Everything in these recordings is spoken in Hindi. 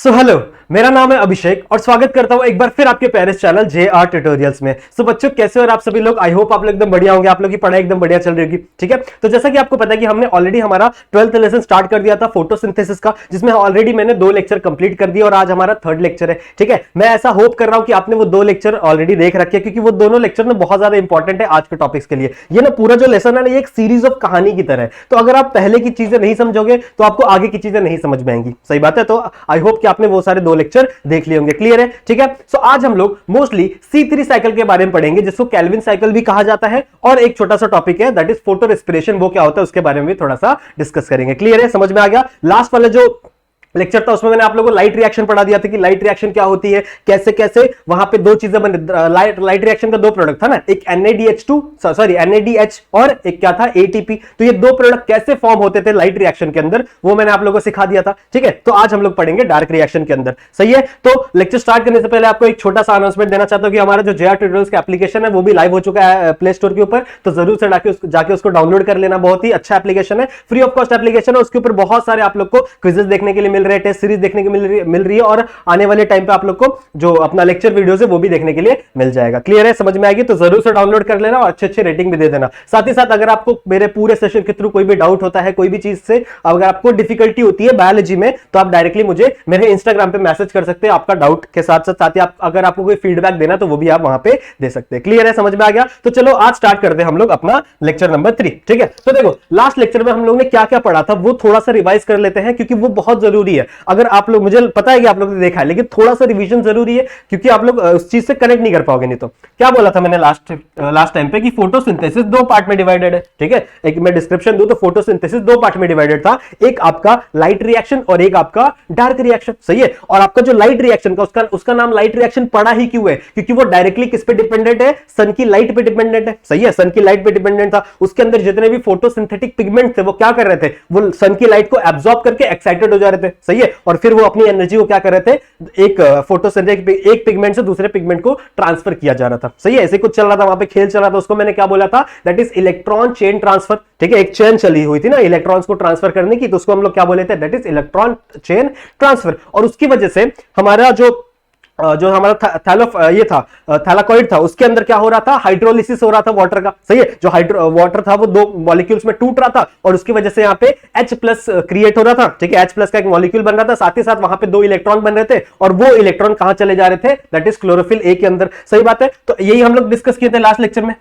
हेलो, मेरा नाम है अभिषेक और स्वागत करता हूं एक बार फिर आपके प्यारे चैनल JR ट्यूटोरियल्स में। बच्चों कैसे हो और आप सभी लोग? आई होप आप लोग एकदम बढ़िया होंगे, आप लोग की पढ़ाई एकदम बढ़िया चल रही होगी। ठीक है, तो जैसा कि आपको पता है कि हमने ऑलरेडी हमारा 12th लेसन स्टार्ट कर दिया था फोटोसिंथेसिस का, जिसमें ऑलरेडी मैंने 2 लेक्चर कंप्लीट कर दिया और आज हमारा 3rd लेक्चर है। ठीक है, मैं ऐसा होप कर रहा हूं कि आपने वो 2 लेक्चर ऑलरेडी देख रखे हैं, क्योंकि वो दोनों लेक्चर ना बहुत ज्यादा इंपॉर्टेंट है आज के टॉपिक्स के लिए। ये ना पूरा जो लेसन है ना, ये एक सीरीज ऑफ कहानी की तरह है। तो अगर आप पहले की चीजें नहीं समझोगे तो आपको आगे की चीजें नहीं समझ में आएंगी। सही बात है। तो आई होप कि आपने वो सारे 2 लेक्चर देख लिए होंगे। क्लियर है? ठीक है, सो आज हम लोग मोस्टली C3 साइकिल के बारे में पढ़ेंगे, जिसको केल्विन साइकिल भी कहा जाता है, और एक छोटा सा टॉपिक है दैट इज फोटो रेस्पिरेशन। वो क्या होता है उसके बारे में भी थोड़ा सा डिस्कस करेंगे। क्लियर है? समझ में आ गया? लास्ट वाला जो लेक्चर था उसमें मैंने आप लोगों को लाइट रिएक्शन पढ़ा दिया था कि लाइट रिएक्शन क्या होती है, कैसे कैसे वहां पे 2 चीजें बने। लाइट रिएक्शन का 2 प्रोडक्ट था ना, एक NADH और एक क्या था, ATP। तो ये 2 प्रोडक्ट कैसे फॉर्म होते थे लाइट रिएक्शन के अंदर, वो मैंने आप लोगों को सिखा दिया था। ठीक है, तो आज हम लोग पढ़ेंगे डार्क रिएक्शन के अंदर। सही है, तो लेक्चर स्टार्ट करने से पहले आपको एक छोटा सा अनाउंसमेंट देना चाहता हूं कि हमारा जो JR ट्यूटोरियल्स का एप्लीकेशन है वो भी लाइव हो चुका है प्ले स्टोर के ऊपर। तो जरूर से जाके उसको डाउनलोड कर लेना। बहुत ही अच्छा एप्लीकेशन है, फ्री ऑफ कॉस्ट एप्लीकेशन है। उसके ऊपर बहुत सारे आप लोग को क्विजेस देखने के लिए मिल रहे हैं, टेस्ट सीरीज देखने मिल रही है, और आने वाले टाइम पे आप लोग को जो अपना लेक्चर वीडियोस है वो भी देखने के लिए मिल जाएगा। क्लियर है? समझ में आएगी? तो जरूर से डाउनलोड कर लेना और अच्छे रेटिंग भी दे देना। साथ ही साथ अगर आपको मेरे पूरे सेशन के थ्रू कोई भी डाउट होता है, कोई भी चीज से अगर आपको डिफिकल्टी होती है बायोलॉजी में, तो आप डायरेक्टली मुझे मेरे इंस्टाग्राम पे मैसेज कर सकते हैं आपका डाउट के साथ साथ ही आप अगर आपको कोई फीडबैक देना तो वो भी आप वहां पे दे सकते हैं। क्लियर है? समझ में आ गया? तो चलो आज स्टार्ट करते हैं हम लोग अपना लेक्चर नंबर 3। ठीक है, तो देखो लास्ट लेक्चर में हम लोग ने क्या क्या पढ़ा था वो थोड़ा सा रिवाइज कर लेते हैं, क्योंकि वो बहुत जरूरी है। अगर आप लोग, मुझे पता है कि आप लोग ने देखा है, लेकिन थोड़ा सा रिवीजन जरूरी है, क्योंकि आप लोग उस चीज से कनेक्ट नहीं कर पाओगे। नहीं तो क्या बोला था मैंने लास्ट टाइम पे कि फोटोसिंथेसिस 2 पार्ट में डिवाइडेड है। ठीक है, एक मैं डिस्क्रिप्शन दूं तो फोटोसिंथेसिस 2 पार्ट में डिवाइडेड था, एक आपका लाइट रिएक्शन और एक आपका डार्क रिएक्शन। सही है, और आपका जो लाइट रिएक्शन का उसका नाम लाइट रिएक्शन पड़ा ही क्यों है? क्योंकि वो डायरेक्टली किस पे डिपेंडेंट है? सन की लाइट पे डिपेंडेंट है। सही है, सन की लाइट पे डिपेंडेंट था। उसके अंदर जितने भी फोटोसिंथेटिक पिगमेंट थे वो क्या कर रहे थे? वो सन की लाइट को एब्जॉर्ब करके एक्साइटेड हो जा रहे थे। सही है, और फिर वो अपनी एनर्जी को क्या कर रहे थे, एक फोटोसिंथेटिक एक पिगमेंट से दूसरे पिगमेंट को ट्रांसफर किया जा रहा था। सही है, ऐसे कुछ चल रहा था वहां पे, खेल चल रहा था। उसको मैंने क्या बोला था? That is electron chain transfer. ठीक है, एक चेन चली हुई थी ना इलेक्ट्रॉन्स को ट्रांसफर करने की, तो उसको हम लोग क्या बोले थे? That is electron chain transfer. और उसकी वजह से हमारा जो हमारा ये था थैलाकॉइड था, उसके अंदर क्या हो रहा था? हाइड्रोलिसिस हो रहा था वाटर का। सही है, जो वाटर था वो 2 मॉलिक्यूल्स में टूट रहा था, और उसकी वजह से यहाँ पे H+ क्रिएट हो रहा था। ठीक है, H+ का एक मॉलिक्यूल बन रहा था, साथ ही साथ वहां पे 2 इलेक्ट्रॉन बन रहे थे, और वो इलेक्ट्रॉन कहां चले जा रहे थे? दैट इज क्लोरोफिल A के अंदर। सही बात है, तो यही हम लोग डिस्कस किए थे लास्ट लेक्चर में।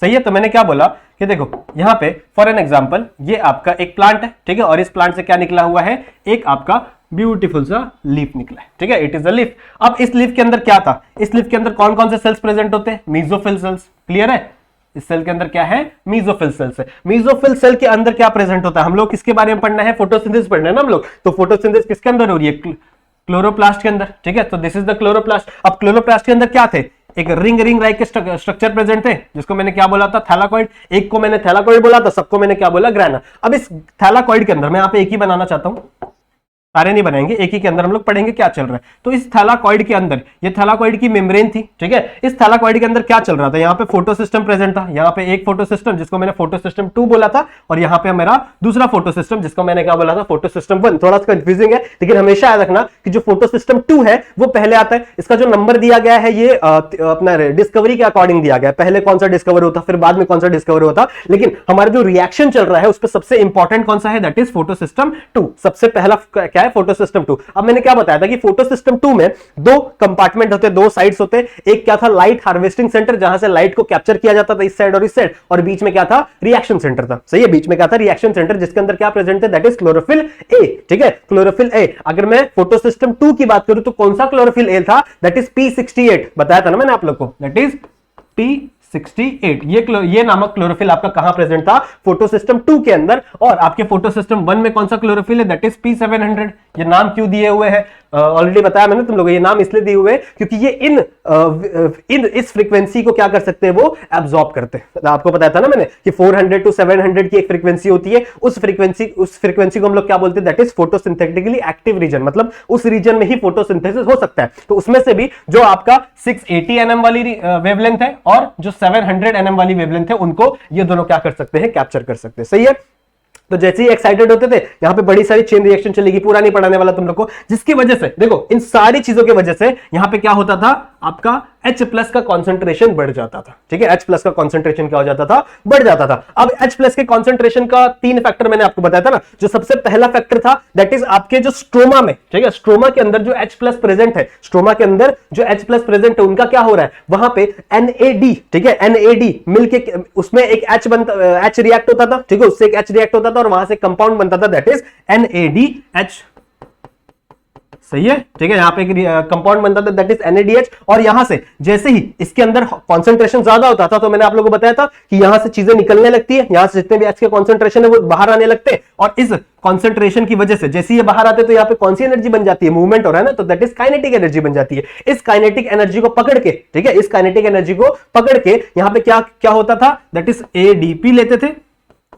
सही है, तो मैंने क्या बोला कि देखो यहां पे फॉर एन एग्जांपल ये आपका एक प्लांट है। ठीक है, और इस प्लांट से क्या निकला हुआ है? एक आपका ब्यूटीफुल सा लीफ निकला है। ठीक है, इट इज अ लीफ। अब इस लीफ के अंदर क्या था? इस लीफ के अंदर कौन कौन से सेल्स प्रेजेंट होते हैं? Mesophyll cells. क्लियर है? इस सेल के अंदर क्या है? मीजोफिल सेल्स है। मीजोफिल सेल के अंदर क्या प्रेजेंट होता है? हम लोग किसके बारे में पढ़ना है? फोटोसिंथेसिस पढ़ना है ना हम लोग। तो फोटोसिंथेसिस किसके अंदर हो रही है? क्लोरोप्लास्ट के अंदर। ठीक है, तो दिस इज द क्लोरोप्लास्ट। अब क्लोरोप्लास्ट के अंदर क्या थे? एक रिंग लाइक के स्ट्रक्चर प्रेजेंट थे, जिसको मैंने क्या बोला था? थैलाकॉइड। एक को मैंने थैलाकॉइड बोला था, सबको मैंने क्या बोला? ग्रैना। अब इस थैलाकॉइड के अंदर मैं यहाँ पे एक ही बनाना चाहता हूं, सारे नहीं बनाएंगे, एक ही के अंदर हम लोग पढ़ेंगे क्या चल रहा है। तो इस थैलाकॉइड के अंदर, ये थैलाकॉइड की मेम्ब्रेन थी। ठीक है, इस थैलाकॉइड के अंदर क्या चल रहा था? यहाँ पे फोटोसिस्टम प्रेजेंट था। यहाँ पे एक फोटोसिस्टम जिसको मैंने फोटोसिस्टम 2 बोला था, और यहाँ पे मेरा दूसरा फोटोसिस्टम जिसको मैंने क्या बोला था? फोटोसिस्टम 1। थोड़ा सा कंफ्यूजिंग है, लेकिन हमेशा याद रखना कि जो फोटोसिस्टम 2 है वो पहले आता है। इसका जो नंबर दिया गया है ये अपना डिस्कवरी के अकॉर्डिंग दिया गया है। पहले कौन सा डिस्कवर होता, फिर बाद में कौन सा डिस्कवर होता, लेकिन हमारा जो रिएक्शन चल रहा है उस पर सबसे इंपॉर्टेंट कौन सा है? That is photosystem 2। सबसे पहला क्या है? फोटोसिस्टम 2। अब मैंने क्या बताया था कि फोटोसिस्टम 2 में 2 कंपार्टमेंट होते, 2 साइड्स होते। एक क्या था? लाइट हार्वेस्टिंग सेंटर, जहां से लाइट को कैप्चर किया जाता था, इस साइड और इस साइड, और बीच में क्या था? रिएक्शन सेंटर था। सही है, बीच में क्या था? रिएक्शन सेंटर, जिसके अंदर क्या प्रेजेंट है? That is chlorophyll A। ठीक है, क्लोरोफिल A। अगर मैं फोटोसिस्टम 2 की बात करूं तो कौन सा क्लोरोफिल A था? That is P68। बताया था ना मैंने आप लोग को, दैट इज P68। ये नामक क्लोरोफिल आपका कहां प्रेजेंट था? फोटोसिस्टम 2 के अंदर। और आपके फोटोसिस्टम 1 में कौन सा क्लोरोफिल है? That is P700। ये नाम क्यों दिए हुए हैं? ऑलरेडी बताया मैंने तुम लोगों को, ये नाम इसलिए दिए हुए क्योंकि ये इस फ्रीक्वेंसी को क्या कर सकते हैं? वो एब्जॉर्ब करते हैं। आपको बताया था ना मैंने कि 400 to 700 की एक फ्रीक्वेंसी होती है। उस फ्रीक्वेंसी को हम लोग क्या बोलते हैं? That is photosynthetically active region. मतलब उस रीजन में ही फोटोसिंथेसिस हो सकता है। तो उसमें से भी जो आपका 680 nm वाली वेवलेंथ है और जो 700 nm वाली वेवलेंथ है, उनको ये दोनों क्या कर सकते हैं? कैप्चर कर सकते हैं। सही है। तो जैसे ही एक्साइटेड होते थे यहां पे बड़ी सारी चेन रिएक्शन चलेगी, पूरा नहीं पढ़ाने वाला तुम लोग को, जिसकी वजह से देखो इन सारी चीजों की वजह से यहां पे क्या होता था, आपका H प्लस का कॉन्सेंट्रेशन बढ़ जाता था। ठीक है, H प्लस का कॉन्सेंट्रेशन क्या हो जाता था, बढ़ जाता था। अब H प्लस के कॉन्सेंट्रेशन का 3 फैक्टर मैंने आपको बताया था ना। जो सबसे पहला फैक्टर था दैट इज आपके जो स्ट्रोमा में, ठीक है, स्ट्रोमा के अंदर जो H प्लस प्रेजेंट है, स्ट्रोमा के अंदर जो H प्लस प्रेजेंट है उनका क्या हो रहा है, वहां पे NAD, ठीक है, NAD मिलके उसमें एक H बनता, H रिएक्ट होता था, ठीक है, उससे एक H रिएक्ट होता था और वहां से कंपाउंड बनता था दैट इज NADH। सही है, ठीक है, यहां पे कंपाउंड बनता था दैट इज NADH। और यहां से जैसे ही इसके अंदर कॉन्सेंट्रेशन ज्यादा होता था तो मैंने आप लोगों को बताया था कि यहां से चीजें निकलने लगती है, यहां से जितने भी H के कॉन्सेंट्रेशन है वो बाहर आने लगते हैं और इस कॉन्सेंट्रेशन की वजह से जैसे ये बाहर आते तो यहाँ पे कौन सी एनर्जी बन जाती है, मूवमेंट हो रहा है ना, तो दैट इज काइनेटिक एनर्जी बन जाती है। इस काइनेटिक एनर्जी को पकड़ के, ठीक है, इस काइनेटिक एनर्जी को पकड़ के यहां पे क्या क्या होता था, दैट इज ADP लेते थे,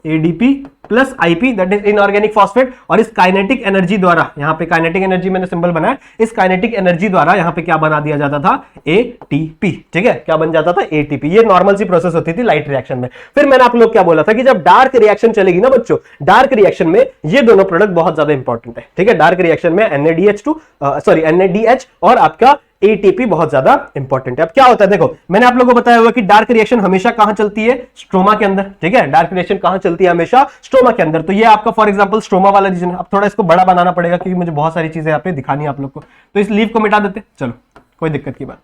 ADP plus IP that is inorganic phosphate. और इस काइनेटिक एनर्जी द्वारा, यहां पे काइनेटिक एनर्जी मैंने सिंबल बनाया, इस काइनेटिक एनर्जी द्वारा यहां पे क्या बना दिया जाता था, ATP। ठीक है, क्या बन जाता था, ATP। ये नॉर्मल सी प्रोसेस होती थी लाइट रिएक्शन में। फिर मैंने आप लोग क्या बोला था कि जब डार्क रिएक्शन चलेगी ना बच्चों, डार्क रिएक्शन में ये दोनों प्रोडक्ट बहुत ज्यादा इंपॉर्टेंट है। ठीक है, डार्क रिएक्शन में NADH और आपका ATP बहुत ज्यादा इंपॉर्टेंट है। अब क्या होता है, देखो मैंने आप लोगों को बताया हुआ कि डार्क रिएक्शन हमेशा कहां चलती है, स्ट्रोमा के अंदर। ठीक है, डार्क रिएक्शन कहां चलती है, हमेशा स्ट्रोमा के अंदर। तो ये आपका फॉर एग्जांपल स्ट्रोमा वाला रीजन है। अब थोड़ा इसको बड़ा बनाना पड़ेगा क्योंकि मुझे बहुत सारी चीजें यहाँ पे दिखानी है आप लोग को, तो इस लीव को मिटा देते, चलो कोई दिक्कत की बात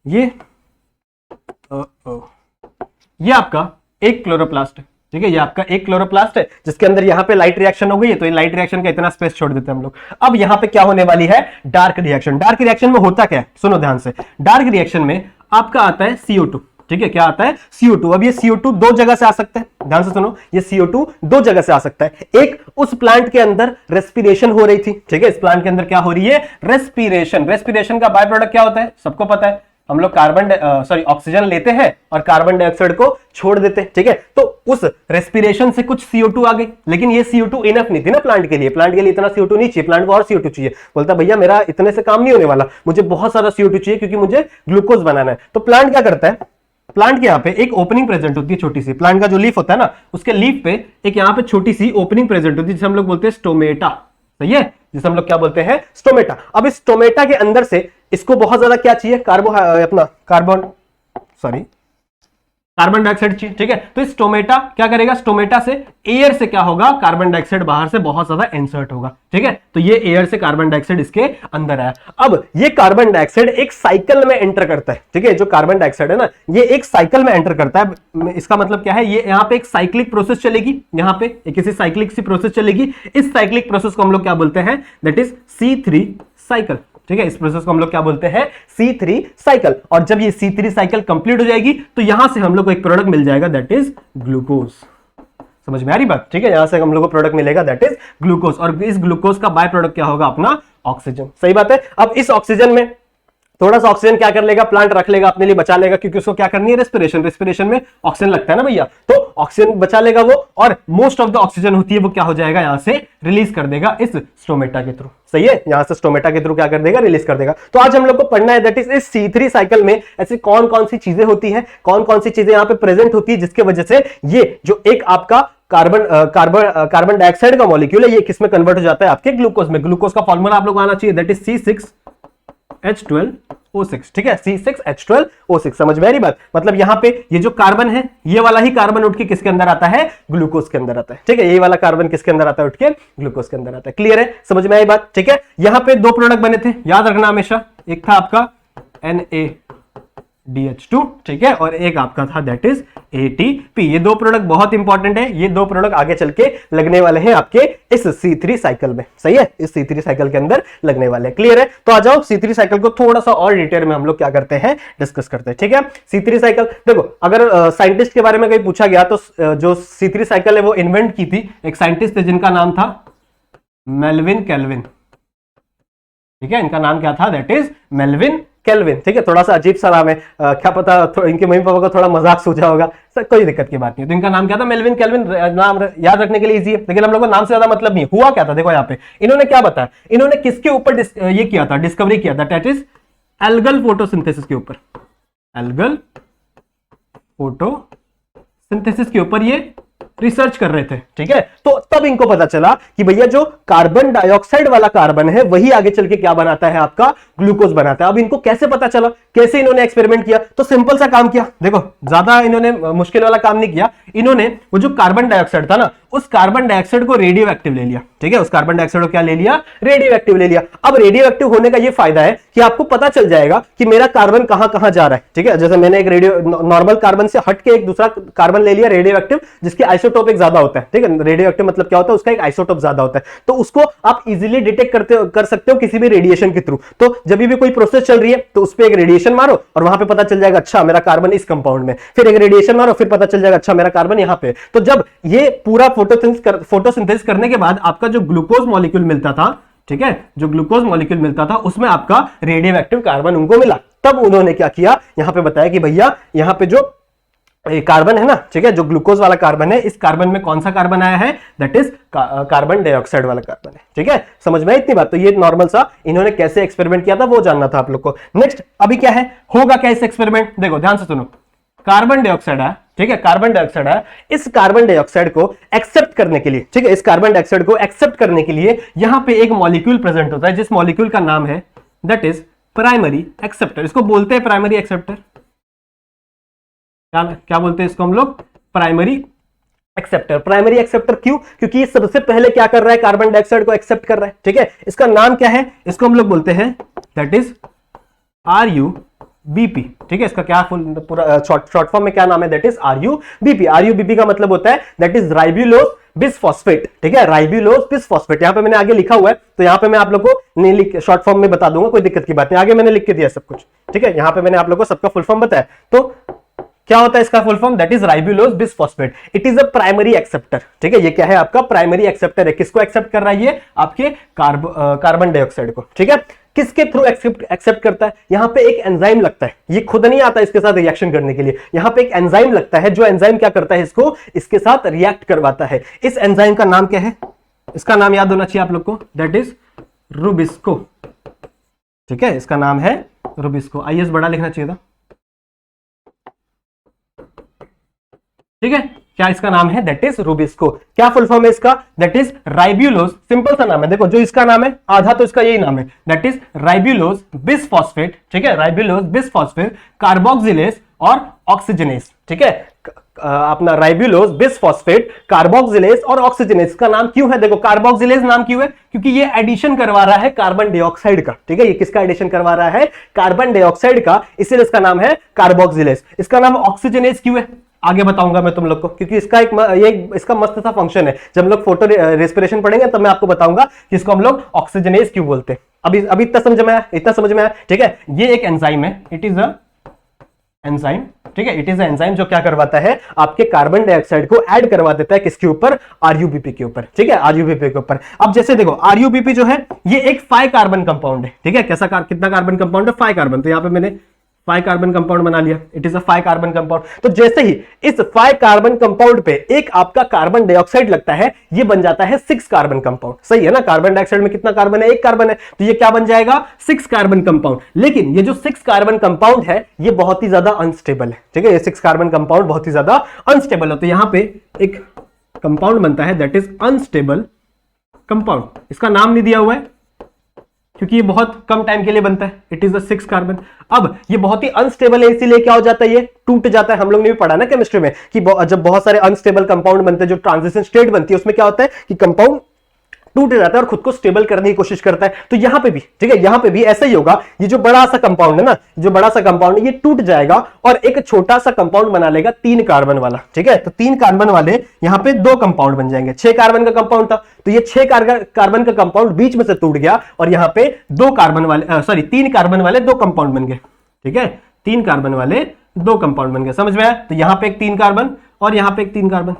नहीं। ये आपका एक क्लोरोप्लास्ट है। ठीक है, ये आपका एक क्लोरोप्लास्ट है जिसके अंदर यहां पे लाइट रिएक्शन हो गई है, तो ये लाइट रिएक्शन का इतना स्पेस छोड़ देते हैं हम लोग। अब यहां पे क्या होने वाली है, डार्क रिएक्शन। डार्क रिएक्शन में होता क्या है, सुनो ध्यान से। डार्क रिएक्शन में आपका आता है CO2। ठीक है, क्या आता है, CO2। अब ये CO2 दो जगह से आ सकता है, ध्यान से सुनो, ये CO2 दो जगह से आ सकता है। एक, उस प्लांट के अंदर रेस्पिरेशन हो रही थी। ठीक है, इस प्लांट के अंदर क्या हो रही है, रेस्पिरेशन। रेस्पिरेशन का बाय प्रोडक्ट क्या होता है, सबको पता है, हम लोग ऑक्सीजन लेते हैं और कार्बन डाइऑक्साइड को छोड़ देते हैं। ठीक है, तो उस रेस्पिरेशन से कुछ CO2 आ गई, लेकिन ये CO2 इनफ नहीं थी ना प्लांट के लिए। प्लांट के लिए इतना CO2 नहीं चाहिए, प्लांट को और CO2 चाहिए। बोलता भैया मेरा इतने से काम नहीं होने वाला, मुझे बहुत सारा CO2 चाहिए क्योंकि मुझे ग्लूकोज बनाना है। तो प्लांट क्या करता है, प्लांट के यहाँ पे एक ओपनिंग प्रेजेंट होती है छोटी सी। प्लांट का जो लीफ होता है ना, उसके लीफ पे एक यहाँ पे छोटी सी ओपनिंग प्रेजेंट होती है जिसे हम लोग बोलते हैं स्टोमेटा। सही है, जिसे हम लोग क्या बोलते हैं, स्टोमेटा। अब इस स्टोमेटा के अंदर से इसको बहुत ज्यादा क्या चाहिए, कार्बन डाइऑक्साइड चाहिए। ठीक है, तो इस स्टोमेटा क्या करेगा, स्टोमेटा से एयर से क्या होगा, कार्बन डाइऑक्साइड बाहर से बहुत ज्यादा इंसर्ट होगा। ठीक है, तो ये एयर से कार्बन डाइऑक्साइड इसके अंदर आया। अब ये कार्बन डाइऑक्साइड एक साइकिल में एंटर करता है। ठीक है, जो कार्बन डाइऑक्साइड है ना, ये एक साइकिल में एंटर करता है। इसका मतलब क्या है, ये यहाँ पे एक साइक्लिक प्रोसेस चलेगी, यहाँ पे एक किसी साइक्लिक सी प्रोसेस चलेगी। इस साइक्लिक प्रोसेस को हम लोग क्या बोलते हैं, दैट इज C3 साइकिल। ठीक है, इस प्रोसेस को हम लोग क्या बोलते हैं, C3 साइकिल। और जब ये C3 साइकिल कंप्लीट हो जाएगी तो यहां से हम लोग को एक प्रोडक्ट मिल जाएगा दैट इज ग्लूकोज। समझ में आ रही बात। ठीक है, यहां से हम लोग को प्रोडक्ट मिलेगा दैट इज ग्लूकोज। और इस ग्लूकोज का बाय प्रोडक्ट क्या होगा, अपना ऑक्सीजन। सही बात है। अब इस ऑक्सीजन में थोड़ा सा ऑक्सीजन क्या कर लेगा, प्लांट रख लेगा, अपने लिए बचा लेगा, क्योंकि उसको क्या करनी है, रेस्पिरेशन। रेस्पिरेशन में ऑक्सीजन लगता है ना भैया, तो ऑक्सीजन बचा लेगा वो, और मोस्ट ऑफ द ऑक्सीजन होती है वो क्या हो जाएगा, यहां से रिलीज कर देगा इस स्टोमेटा के थ्रू। सही है, यहां से स्टोमेटा के थ्रू क्या कर देगा, रिलीज कर देगा। तो आज हम लोग को पढ़ना है दैट इज इस C3 साइकिल में ऐसी कौन कौन सी चीजें होती है, कौन कौन सी चीजें यहां पे प्रेजेंट होती है, जिसकी वजह से ये जो एक आपका कार्बन डाइऑक्साइड का मॉलिक्यूल है, ये किस में कन्वर्ट हो जाता है, आपके ग्लूकोज में। ग्लूकोज का फॉर्मूला आप लोग आना चाहिए, दैट इज C6H12O6। ठीक है, C6H12O6। समझ में आ रही बात। मतलब यहां पे ये जो कार्बन है, ये वाला ही कार्बन उठ के किसके अंदर आता है, ग्लूकोज के अंदर आता है। ठीक है, ये वाला कार्बन किसके अंदर आता है, उठ के ग्लूकोज के अंदर आता है। क्लियर है, समझ में आई बात। ठीक है, यहां पे दो प्रोडक्ट बने थे, याद रखना हमेशा। एक था आपका NADH2, ठीक है, और एक आपका था दैट इज ATP। ये दो प्रोडक्ट बहुत इंपॉर्टेंट है। ये दो प्रोडक्ट आगे चल के लगने वाले हैं आपके इस C3 साइकिल में। सही है, इस C3 साइकिल के अंदर लगने वाले हैं। क्लियर है, तो आ जाओ C3 साइकिल को थोड़ा सा और डिटेल में हम लोग क्या करते हैं, डिस्कस करते हैं। ठीक है, C3 साइकिल देखो, अगर साइंटिस्ट के बारे में कहीं पूछा गया तो जो C3 साइकिल है वो इन्वेंट की थी एक साइंटिस्ट थे जिनका नाम था मेल्विन केल्विन। ठीक है, इनका नाम क्या था, दैट इज मेल्विन केल्विन। ठीक है, थोड़ा सा अजीब सा नाम है, क्या पता इनके मम्मी पापा को थोड़ा मजाक सूझा होगा, सर कोई दिक्कत की बात नहीं। तो इनका नाम क्या था, मेल्विन केल्विन। नाम याद रखने के लिए इजी है, लेकिन हम लोग को नाम से ज्यादा मतलब नहीं। हुआ क्या था, देखो यहाँ पे इन्होंने क्या बताया, इन्होंने किसके ऊपर ये किया था, डिस्कवरी किया था, दैट इज एल्गल फोटोसिंथेसिस के ऊपर। एल्गल फोटोसिंथेसिस के ऊपर ये रिसर्च कर रहे थे, ठीक है। तो तब इनको पता चला कि भैया जो कार्बन डाइऑक्साइड वाला कार्बन है वही आगे चल के क्या बनाता है, आपका ग्लूकोज बनाता है। अब इनको कैसे पता चला, कैसे इन्होंने एक्सपेरिमेंट किया, तो सिंपल सा काम किया। देखो ज्यादा इन्होंने मुश्किल वाला काम नहीं किया, इन्होंने वो जो कार्बन डाइऑक्साइड था ना, उस कार्बन डाइऑक्साइड को रेडियो एक्टिव ले लिया, ठीक है। उस कार्बन डाइऑक्साइड को क्या ले लिया, रेडियो एक्टिव ले लिया। अब रेडियो एक्टिव होने का ये फायदा है कि आपको पता चल जाएगा कि मेरा कार्बन कहां कहां जा रहा है, ठीक है। जैसे मैंने एक रेडियो नॉर्मल कार्बन से हट के एक दूसरा कार्बन ले लिया रेडियो एक्टिव, जिसके आइसोटोप एक ज्यादा होता है, ठीक है। रेडियो एक्टिव मतलब क्या होता है, उसका एक आइसोटोप ज्यादा होता है, तो उसको आप इजीली डिटेक्ट कर सकते हो किसी भी रेडिएशन के थ्रू। तो जब भी कोई प्रोसेस चल रही है तो उस पर एक रेडिएशन मारो और वहां पे पता चल जाएगा अच्छा मेरा कार्बन इस कंपाउंड में, फिर एक रेडिएशन मारो फिर पता चल जाएगा अच्छा मेरा कार्बन यहां पे। तो जब ये पूरा फोटोसिंथेसिस करने के बाद आपका जो ग्लूकोज मॉलिक्यूल मिलता था, ठीक है, जो ग्लूकोज मॉलिक्यूल मिलता था उसमें आपका रेडियो एक्टिव कार्बन उनको मिला। तब उन्होंने क्या किया, यहां पे बताया कि भैया यहां पे जो कार्बन है ना, ठीक है, जो ग्लूकोज वाला कार्बन है, इस कार्बन में कौन सा कार्बन आया है, दैट इज कार्बन डाइऑक्साइड वाला कार्बन है, ठीक है। समझ में इतनी बात। तो ये नॉर्मल सा इन्होंने कैसे एक्सपेरिमेंट किया था वो जानना था आप लोग को। नेक्स्ट अभी क्या है, होगा क्या इस एक्सपेरिमेंट, देखो ध्यान से सुनो। कार्बन डाइऑक्साइड है, ठीक है, कार्बन डाइऑक्साइड है। इस कार्बन डाइऑक्साइड को एक्सेप्ट करने के लिए, ठीक है, इस कार्बन डाइऑक्साइड को एक्सेप्ट करने के लिए यहां पे एक मॉलिक्यूल प्रेजेंट होता है, जिस मॉलिक्यूल का नाम है दैट इज प्राइमरी एक्सेप्टर। इसको बोलते हैं प्राइमरी एक्सेप्टर। क्या बोलते हैं इसको हम लोग, प्राइमरी एक्सेप्टर। प्राइमरी एक्सेप्टर क्यों, क्योंकि ये सबसे पहले क्या कर रहा है, कार्बन डाइऑक्साइड को एक्सेप्ट कर रहा है, ठीक है। इसका नाम क्या है, इसको हम लोग बोलते हैं दैट इज RUBP, ठीक है। इसका क्या पूरा शॉर्ट फॉर्म में क्या नाम है, दैट इज RUBP। RUBP का मतलब होता है दैट इज राइबोलोज बिसफॉस्फेट, ठीक है, राइबोलोज बिसफॉस्फेट। यहां पे मैंने आगे लिखा हुआ है, तो यहां पे मैं आप लोग को नहीं लिख, शॉर्ट फॉर्म में बता दूंगा, कोई दिक्कत की बात नहीं, आगे मैंने लिख के दिया सब कुछ, ठीक है। यहां पे मैंने आप लोग को सबका फुल फॉर्म बताया। तो क्या होता है इसका full form, that is राइबोलोज bisphosphate. It is a primary acceptor, ठीक है। ये क्या है, आपका प्राइमरी एक्सेप्टर है। किसको एक्सेप्ट कर रहा है ये, आपके कार्बन डाइऑक्साइड को, ठीक है। किसके थ्रू एक्सेप्ट करता है, यहां पे एक एंजाइम लगता है, ये खुद नहीं आता इसके साथ रिएक्शन करने के लिए, यहां पे एक एंजाइम लगता है, जो एंजाइम क्या करता है, इसको इसके साथ रिएक्ट करवाता है। इस एंजाइम का नाम क्या है, इसका नाम याद होना चाहिए आप लोग को, दैट इज रूबिस्को, ठीक है। इसका नाम है रूबिस्को। आईएस बड़ा लिखना चाहिए था, ठीक है। क्या इसका नाम है, दैट इज रूबिस्को। क्या फुल फॉर्म है इसका, दैट इज राइबोलोज। सिंपल सा नाम है, देखो जो इसका नाम है आधा तो इसका यही नाम है, दैट इज राइबोलोज बिसफॉस्फेट, ठीक है। राइबोलोज बिसफॉस्फेट कार्बोक्सिलेज और ऑक्सीजनेज, ठीक है। अपना राइबोलोज बिसफॉस्फेट कार्बोक्सिलेज और ऑक्सीजनेज का नाम क्यों है, देखो कार्बोक्सिलेज नाम क्यों है, क्योंकि ये एडिशन करवा रहा है कार्बन डाइऑक्साइड का, ठीक है। ये किसका एडिशन करवा रहा है, कार्बन डाइऑक्साइड का, इसीलिए इसका नाम है कार्बोक्सिलेज। इसका नाम ऑक्सीजनेज क्यों है, आगे बताऊंगा मैं तुम लोग को, क्योंकि इसका इसका मस्त सा फंक्शन है। जब हम लोग फोटो रेस्पिरेशन पढ़ेंगे तब मैं आपको बताऊंगा कि इसको हम लोग ऑक्सीजनेज क्यों बोलते हैं। अभी इतना समझ में आया, ठीक है। ये एक एंजाइम है, इट इज अ एंजाइम, ठीक है। इट इज एंजाइम जो क्या करवाता है, आपके कार्बन डाइऑक्साइड को ऐड करवा देता है, किसके ऊपर, RUBP के ऊपर, ठीक है, RUBP के ऊपर। अब जैसे देखो RUBP जो है ये एक 5 कार्बन कंपाउंड है, ठीक है। कितना कार्बन कंपाउंड है, 5 कार्बन। तो यहां पे मैंने 5 कार्बन कंपाउंड बना लिया, it is a 5 carbon compound. तो जैसे ही इस 5 कार्बन कंपाउंड पे एक आपका कार्बन डाइऑक्साइड लगता है, ये बन जाता है 6 कार्बन कंपाउंड। सही है ना, कार्बन डाइऑक्साइड में कितना कार्बन है, 1 कार्बन है, तो ये क्या बन जाएगा, 6 कार्बन कंपाउंड। लेकिन ये जो 6 कार्बन कंपाउंड है ये बहुत ही ज्यादा अनस्टेबल है, ठीक है। ये 6 कार्बन कंपाउंड बहुत ही ज्यादा अनस्टेबल है। तो यहां पे एक कंपाउंड बनता है दैट इज अनस्टेबल कंपाउंड। इसका नाम नहीं दिया हुआ है क्योंकि ये बहुत कम टाइम के लिए बनता है, इट इज अ 6 कार्बन। अब ये बहुत ही अनस्टेबल है, इसीलिए क्या हो जाता है, ये टूट जाता है। हम लोग ने भी पढ़ा ना केमिस्ट्री में कि जब बहुत सारे अनस्टेबल कंपाउंड बनते हैं, जो ट्रांजिशन स्टेट बनती है, उसमें क्या होता है कि कंपाउंड टूट जाता है और खुद को स्टेबल करने की कोशिश करता है। तो यहां पे भी, ठीक है, यहां पे भी ऐसा ही होगा। ये जो बड़ा सा कंपाउंड है ना, जो बड़ा सा कंपाउंड है, ये टूट जाएगा और एक छोटा सा कंपाउंड बना लेगा 3 कार्बन वाला, ठीक है। तो 3 कार्बन वाले यहां पे 2 कंपाउंड बन जाएंगे। 6 कार्बन का कंपाउंड था, तो ये 6 कार्बन का कंपाउंड बीच में से टूट गया और यहां पे 3 कार्बन वाले 2 कंपाउंड बन गए, ठीक है। 3 कार्बन वाले 2 कंपाउंड बन गए, समझ में आया। तो यहां पे एक 3 कार्बन और यहां पे एक 3 कार्बन,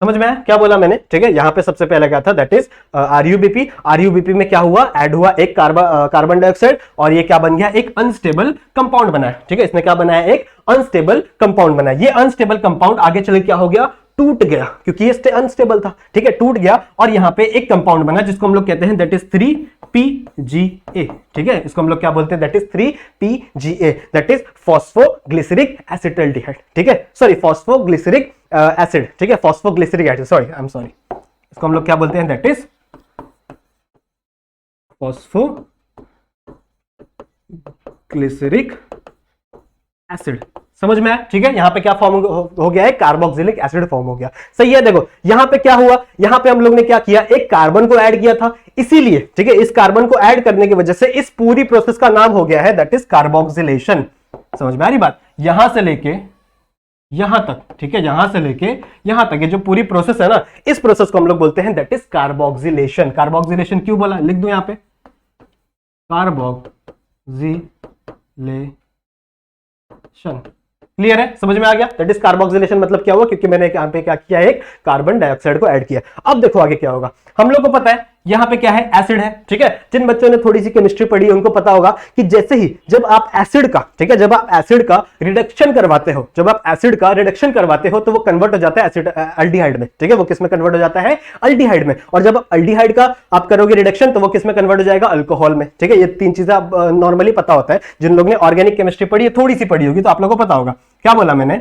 समझ में आया क्या बोला मैंने, ठीक है। यहां पे सबसे पहले क्या था, दैट इज RUBP में क्या हुआ, ऐड हुआ एक कार्बन डाइऑक्साइड और ये क्या बन गया, एक अनस्टेबल कंपाउंड बना है, ठीक है। इसने क्या बनाया, एक अनस्टेबल कंपाउंड बनाया। ये अनस्टेबल कंपाउंड आगे चल क्या हो गया, टूट गया, क्योंकि ये अनस्टेबल था, ठीक है, टूट गया और यहां पे एक कंपाउंड बना जिसको हम लोग कहते हैं दैट इज 3 3PGA, ठीक है, इसको हम लोग क्या बोलते हैं, that is 3PGA, that is phosphoglyceric acetaldehyde, ठीक है, सॉरी फॉस्फोग्लिसरिक एसिड, ठीक है, phosphoglyceric acid, sorry I am sorry, इसको हम लोग क्या बोलते हैं, दैट इज फॉस्फोग्लिसरिक एसिड। समझ में आया, ठीक है, यहां पे क्या फॉर्म हो गया है, कार्बोक्सिलिक एसिड फॉर्म हो गया। सही है, देखो यहां पे क्या हुआ, यहां पे हम लोग ने क्या किया, एक कार्बन को ऐड किया था, इसीलिए ठीक है, इस कार्बन को ऐड करने की वजह से इस पूरी प्रोसेस का नाम हो गया है दैट इज कार्बोक्सिलेशन। समझ में आ रही बात, यहां से लेके यहां तक, ठीक है, यहां से लेके यहां तक ये जो पूरी प्रोसेस है ना, इस प्रोसेस को हम लोग बोलते हैं दैट इज कार्बोक्सिलेशन। कार्बोक्सिलेशन क्यों बोला, लिख दो यहां पे, कार्बोक्सिलेशन। क्लियर है, समझ में आ गया, दैट इज कार्बोक्सिलेशन मतलब क्या हुआ, क्योंकि मैंने यहां पे क्या किया है, एक कार्बन डाइऑक्साइड को ऐड किया। अब देखो आगे क्या होगा, हम लोग को पता है यहां पे क्या है, एसिड है, ठीक है, जिन बच्चों ने थोड़ी सी केमिस्ट्री पढ़ी है उनको पता होगा कि जैसे ही जब आप एसिड का, ठीक है, जब आप एसिड का रिडक्शन करवाते हो, जब आप एसिड का रिडक्शन करवाते हो तो वो कन्वर्ट हो जाता है एसिड अल्डिहाइड में, ठीक है, वो किस में कन्वर्ट हो जाता है, अल्डिहाइड में, और जब आप अल्डिहाइड का आप करोगे रिडक्शन तो वो किस में कन्वर्ट हो जाएगा, अल्कोहल में, ठीक है, ये तीन चीजें आप नॉर्मली पता होता है, जिन लोगों ने ऑर्गेनिक केमिस्ट्री पढ़ी है, थोड़ी सी पढ़ी होगी तो आप लोगों को पता होगा। क्या बोला मैंने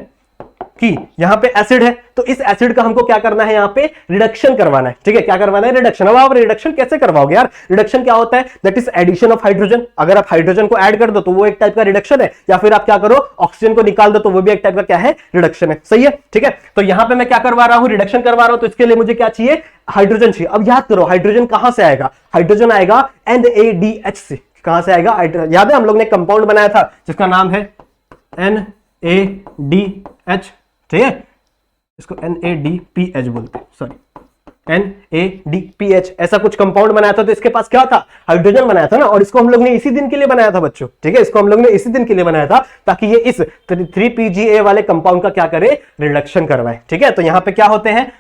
कि यहां पे एसिड है, तो इस एसिड का हमको क्या करना है, यहां पे रिडक्शन करवाना है, ठीक है, क्या करवाना है, रिडक्शन। अब आप रिडक्शन कैसे करवाओगे यार, रिडक्शन क्या होता है, that is addition of hydrogen. अगर आप हाइड्रोजन को ऐड कर दो तो वो एक टाइप का रिडक्शन है, या फिर आप क्या करो, ऑक्सीजन को निकाल दो तो वो भी एक टाइप का क्या है, रिडक्शन है। सही है, ठीक है, तो यहां पे मैं क्या करवा रहा हूं, रिडक्शन करवा रहा हूं, तो इसके लिए मुझे क्या चाहिए, हाइड्रोजन चाहिए। अब याद करो हाइड्रोजन कहां से आएगा, हाइड्रोजन आएगा NaDH से। कहां से आएगा, याद है हम लोग ने कंपाउंड बनाया था जिसका नाम है NaDH, ठीक है, इसको NaDPH बोलते हैं, सॉरी NaDPH, ऐसा कुछ कंपाउंड बनाया था, तो इसके पास क्या था, हाइड्रोजन बनाया था ना, और इसको हम लोग ने इसी दिन के लिए बनाया था बच्चों, ठीक है, इसको हम लोग ने इसी दिन के लिए बनाया था ताकि ये इस 3PGA वाले कंपाउंड का क्या करे, रिडक्शन करवाए, ठीक है। तो यहां पे क्या होते हैं,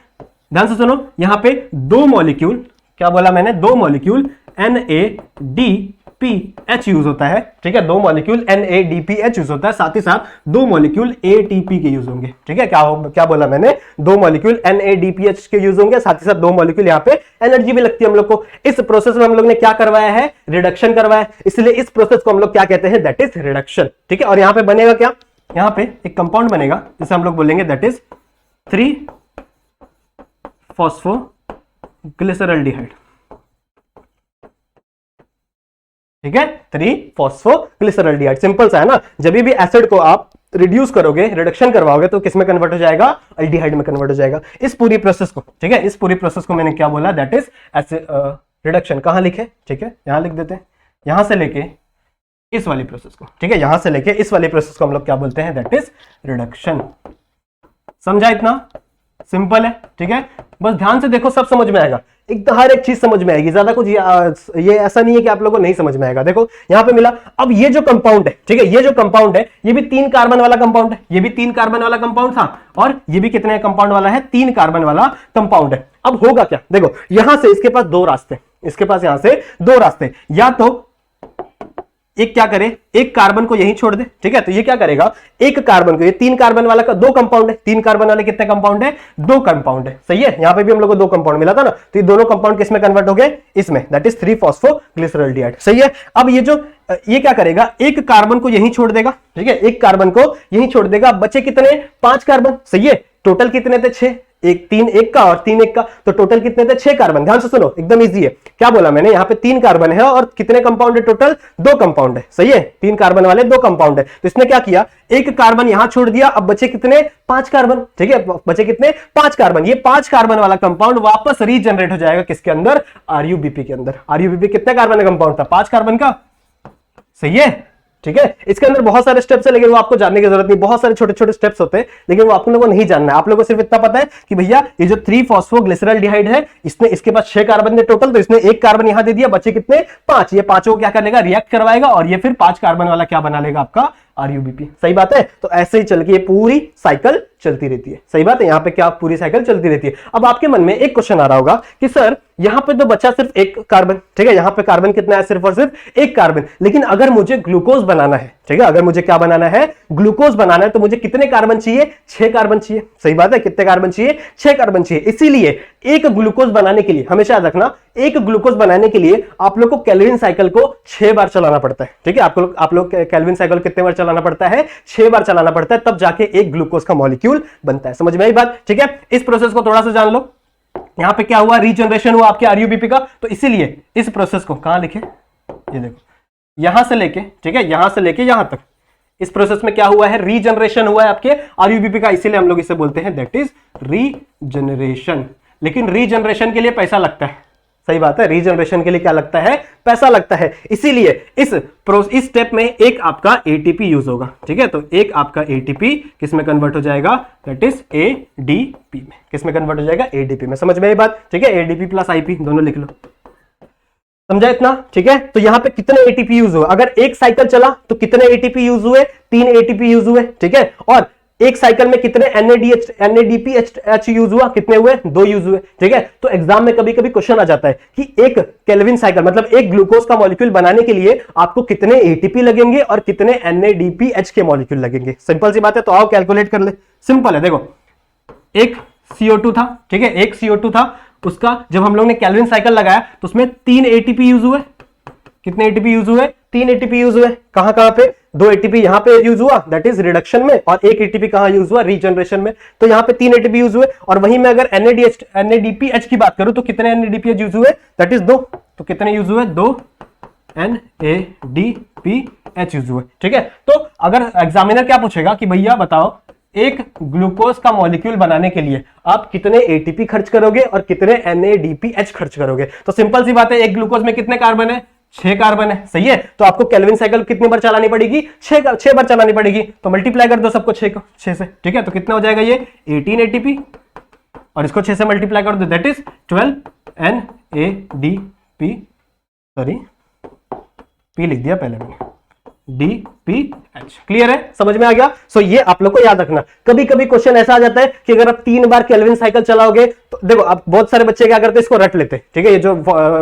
ध्यान से सुनो, यहां पे दो मॉलिक्यूल, क्या बोला मैंने, दो मॉलिक्यूल NaDPH यूज होता है, ठीक है, दो मॉलिक्यूल NaDPH यूज होता है, साथ ही साथ दो मॉलिक्यूल ATP के यूज होंगे, ठीक है, क्या बोला मैंने, दो मॉलिक्यूल NaDPH के यूज होंगे, साथ ही साथ दो मॉलिक्यूल, यहाँ पे एनर्जी भी लगती है हम लोग को। इस प्रोसेस में हम लोग ने क्या करवाया है, रिडक्शन करवाया, इसलिए इस प्रोसेस को हम लोग क्या कहते हैं, दैट इज रिडक्शन, ठीक है। और यहाँ पे बनेगा क्या, यहाँ पे एक कंपाउंड बनेगा जिसे हम लोग बोलेंगे दैट इज 3-फॉस्फोग्लिसरल्डिहाइड, ठीक है, 3-फॉस्फोग्लिसरल्डिहाइड। सिंपल सा है ना, जब भी एसिड को आप रिड्यूस करोगे, रिडक्शन करवाओगे तो किस में कन्वर्ट हो जाएगा, अल्डिहाइड में कन्वर्ट हो जाएगा। इस पूरी प्रोसेस को, ठीक है, इस पूरी प्रोसेस को मैंने क्या बोला, दैट इज रिडक्शन। कहां लिखे, ठीक है, यहां लिख देते हैं, यहां से लेके इस वाली प्रोसेस को, ठीक है, यहां से लेके इस वाली प्रोसेस को हम लोग क्या बोलते हैं, दैट इज रिडक्शन। समझा, इतना सिंपल है, ठीक है, बस ध्यान से देखो, सब समझ में आएगा, एकदम हर एक चीज समझ में आएगी, ज्यादा कुछ ये ऐसा नहीं है कि आप लोगों को नहीं समझ में आएगा। देखो यहां पे मिला, अब ये जो कंपाउंड है, ठीक है, ये जो कंपाउंड है, ये भी 3 कार्बन वाला कंपाउंड है, ये भी 3 कार्बन वाला कंपाउंड था, और ये भी कितने कंपाउंड वाला है, 3 कार्बन वाला कंपाउंड है। अब होगा क्या, देखो यहां से इसके पास 2 रास्ते, इसके पास यहां से 2 रास्ते, या तो एक क्या करे, एक कार्बन को यहीं छोड़ दे, ठीक है, तो ये क्या करेगा, एक कार्बन को, ये 3 कार्बन वाला का 2 कंपाउंड है, 3 कार्बन वाले कितने कंपाउंड है, 2 कंपाउंड है। सही है, यहां पे भी हम लोग को 2 कंपाउंड मिला था ना, तो ये दोनों कंपाउंड किसमें कन्वर्ट हो गए, इसमें, दैट इज 3-फॉस्फोग्लिसरल्डिहाइड। सही है, अब ये क्या करेगा, एक कार्बन को यहीं छोड़ देगा, ठीक है, एक कार्बन को यहीं छोड़ देगा, बचे कितने, 5 कार्बन। सही है, टोटल कितने थे, 6, एक 3 एक का और 3 एक का, तो टोटल कितने थे, 6 कार्बन। ध्यान से सुनो, एकदम इजी है, क्या बोला मैंने, यहाँ पे 3 कार्बन है और कितने कंपाउंड है, टोटल 2 कंपाउंड है। सही है, 3 कार्बन वाले 2 कंपाउंड है, तो इसने क्या किया, एक कार्बन यहां छोड़ दिया, अब बचे कितने, 5 कार्बन, ठीक है, बचे कितने, 5 कार्बन। ये 5 कार्बन वाला कंपाउंड वापस रीजनरेट हो जाएगा किसके अंदर, RuBP के अंदर। RuBP कितने कार्बन का कंपाउंड था, 5 कार्बन का। सही है, ठीक है, इसके अंदर बहुत सारे स्टेप्स है, लेकिन वो आपको जानने की जरूरत नहीं, बहुत सारे छोटे छोटे स्टेप्स होते हैं, लेकिन वो आप लोगों को नहीं जानना है। आप लोगों को सिर्फ इतना पता है कि भैया ये जो 3-फॉस्फोग्लिसरल्डिहाइड है, इसने, इसके पास 6 कार्बन थे टोटल, तो इसने 1 कार्बन यहां दे दिया, बचे कितने, 5। ये 5 को क्या कर लेगा, रिएक्ट करवाएगा, और ये फिर 5 कार्बन वाला क्या बना लेगा, आपका आरयूबीपी। सही बात है। तो ऐसे ही चल के ये पूरी साइकिल चलती रहती है। सही बात है, यहां पे क्या पूरी साइकिल चलती रहती है। अब आपके मन में एक क्वेश्चन आ रहा होगा कि सर यहां पे तो बचा सिर्फ एक कार्बन, ठीक है, यहां पे कार्बन कितना है, सिर्फ और सिर्फ एक कार्बन, लेकिन अगर मुझे ग्लूकोज बनाना है, ठीक है, अगर मुझे क्या बनाना है, ग्लूकोज बनाना है, तो मुझे कितने कार्बन चाहिए, 6 कार्बन चाहिए। सही बात है, कितने कार्बन चाहिए, 6 कार्बन चाहिए। इसीलिए एक ग्लूकोज बनाने के लिए, हमेशा याद रखना, एक ग्लूकोज बनाने के लिए आप लोग को केल्विन साइकिल को 6 बार चलाना पड़ता है। ठीक है, आप लोग केल्विन साइकिल कितने बार चलाना पड़ता है, 6 बार चलाना पड़ता है, तब जाके एक ग्लूकोज का मॉलिक्यूल बनता है। समझ में आई बात? ठीक है, इस प्रोसेस को थोड़ा सा जान लो। यहां पे क्या हुआ, रीजनरेशन हुआ आपके आरयूबीपी का, तो इसीलिए इस प्रोसेस को कहां लिखे, ये देखो, यहां से लेके, ठीक है, यहां से लेके यहां तक, इस प्रोसेस में क्या हुआ है, रीजनरेशन हुआ है आपके आरयूबीपी का, इसीलिए हम लोग इसे बोलते हैं दैट इज रीजनरेशन। लेकिन रीजनरेशन के लिए पैसा लगता है। सही बात है, रीजनरेशन के लिए क्या लगता है, पैसा लगता है। इसीलिए इस स्टेप में एक आपका एटीपी यूज होगा। ठीक है, तो एक आपका एटीपी किस में कन्वर्ट हो जाएगा, दैट इज एडीपी में। किस में कन्वर्ट हो जाएगा, एडीपी में। समझ में आई बात? ठीक है, एडीपी प्लस आईपी दोनों लिख लो। समझा इतना? ठीक है, तो यहां पे कितने एटीपी यूज हुए, अगर एक साइकिल चला तो कितने एटीपी यूज हुए, 3 एटीपी यूज हुए। ठीक है, और एक साइकिल में कितने NADPH यूज हुआ, कितने हुए, 2 यूज हुए। ठीक है, तो एग्जाम में कभी कभी क्वेश्चन आ जाता है कि एक केल्विन साइकिल मतलब एक ग्लूकोज का मॉलिक्यूल बनाने के लिए आपको कितने एटीपी लगेंगे और कितने NADPH के मॉलिक्यूल लगेंगे। सिंपल सी बात है, तो आओ कैलकुलेट कर ले। सिंपल है, देखो, एक CO2 था, ठीक है, एक CO2 था, उसका जब हम लोग ने केल्विन साइकिल लगाया तो उसमें 3 एटीपी यूज हुए। कितने एटीपी यूज हुए, 3 एटीपी यूज हुए। कहां कहां पे, 2 एटीपी यहां पे यूज हुआ दैट इज रिडक्शन में, और 1 एटीपी कहां यूज हुआ, रीजनरेशन में। तो यहां पे 3 एटीपी यूज हुए, और वहीं में अगर NADPH की बात करूं तो कितने NADPH यूज हुए, दैट इज 2। तो कितने यूज हुए, 2 NADPH यूज हुए। ठीक है, तो अगर एग्जामिनर क्या पूछेगा कि भैया बताओ एक ग्लूकोज का मॉलिक्यूल बनाने के लिए आप कितने एटीपी खर्च करोगे और कितने NADPH खर्च करोगे, तो सिंपल सी बात है, एक ग्लूकोज में कितने कार्बन है, 6 कार्बन है। सही है, तो आपको केल्विन साइकिल कितनी बार चलानी पड़ेगी, 6 बार चलानी पड़ेगी। तो मल्टीप्लाई कर दो सबको 6 से। ठीक है, तो कितना हो जाएगा ये 18 एटीपी, और इसको 6 से मल्टीप्लाई कर दो that is 12 NADP, sorry P लिख दिया पहले मैंने, DPH। क्लियर है, समझ में आ गया? सो ये आप लोग को याद रखना। कभी कभी क्वेश्चन ऐसा आ जाता है कि अगर आप 3 बार केल्विन साइकिल चलाओगे तो देखो, आप बहुत सारे बच्चे क्या करते हैं, इसको रट लेते। ठीक है, ये जो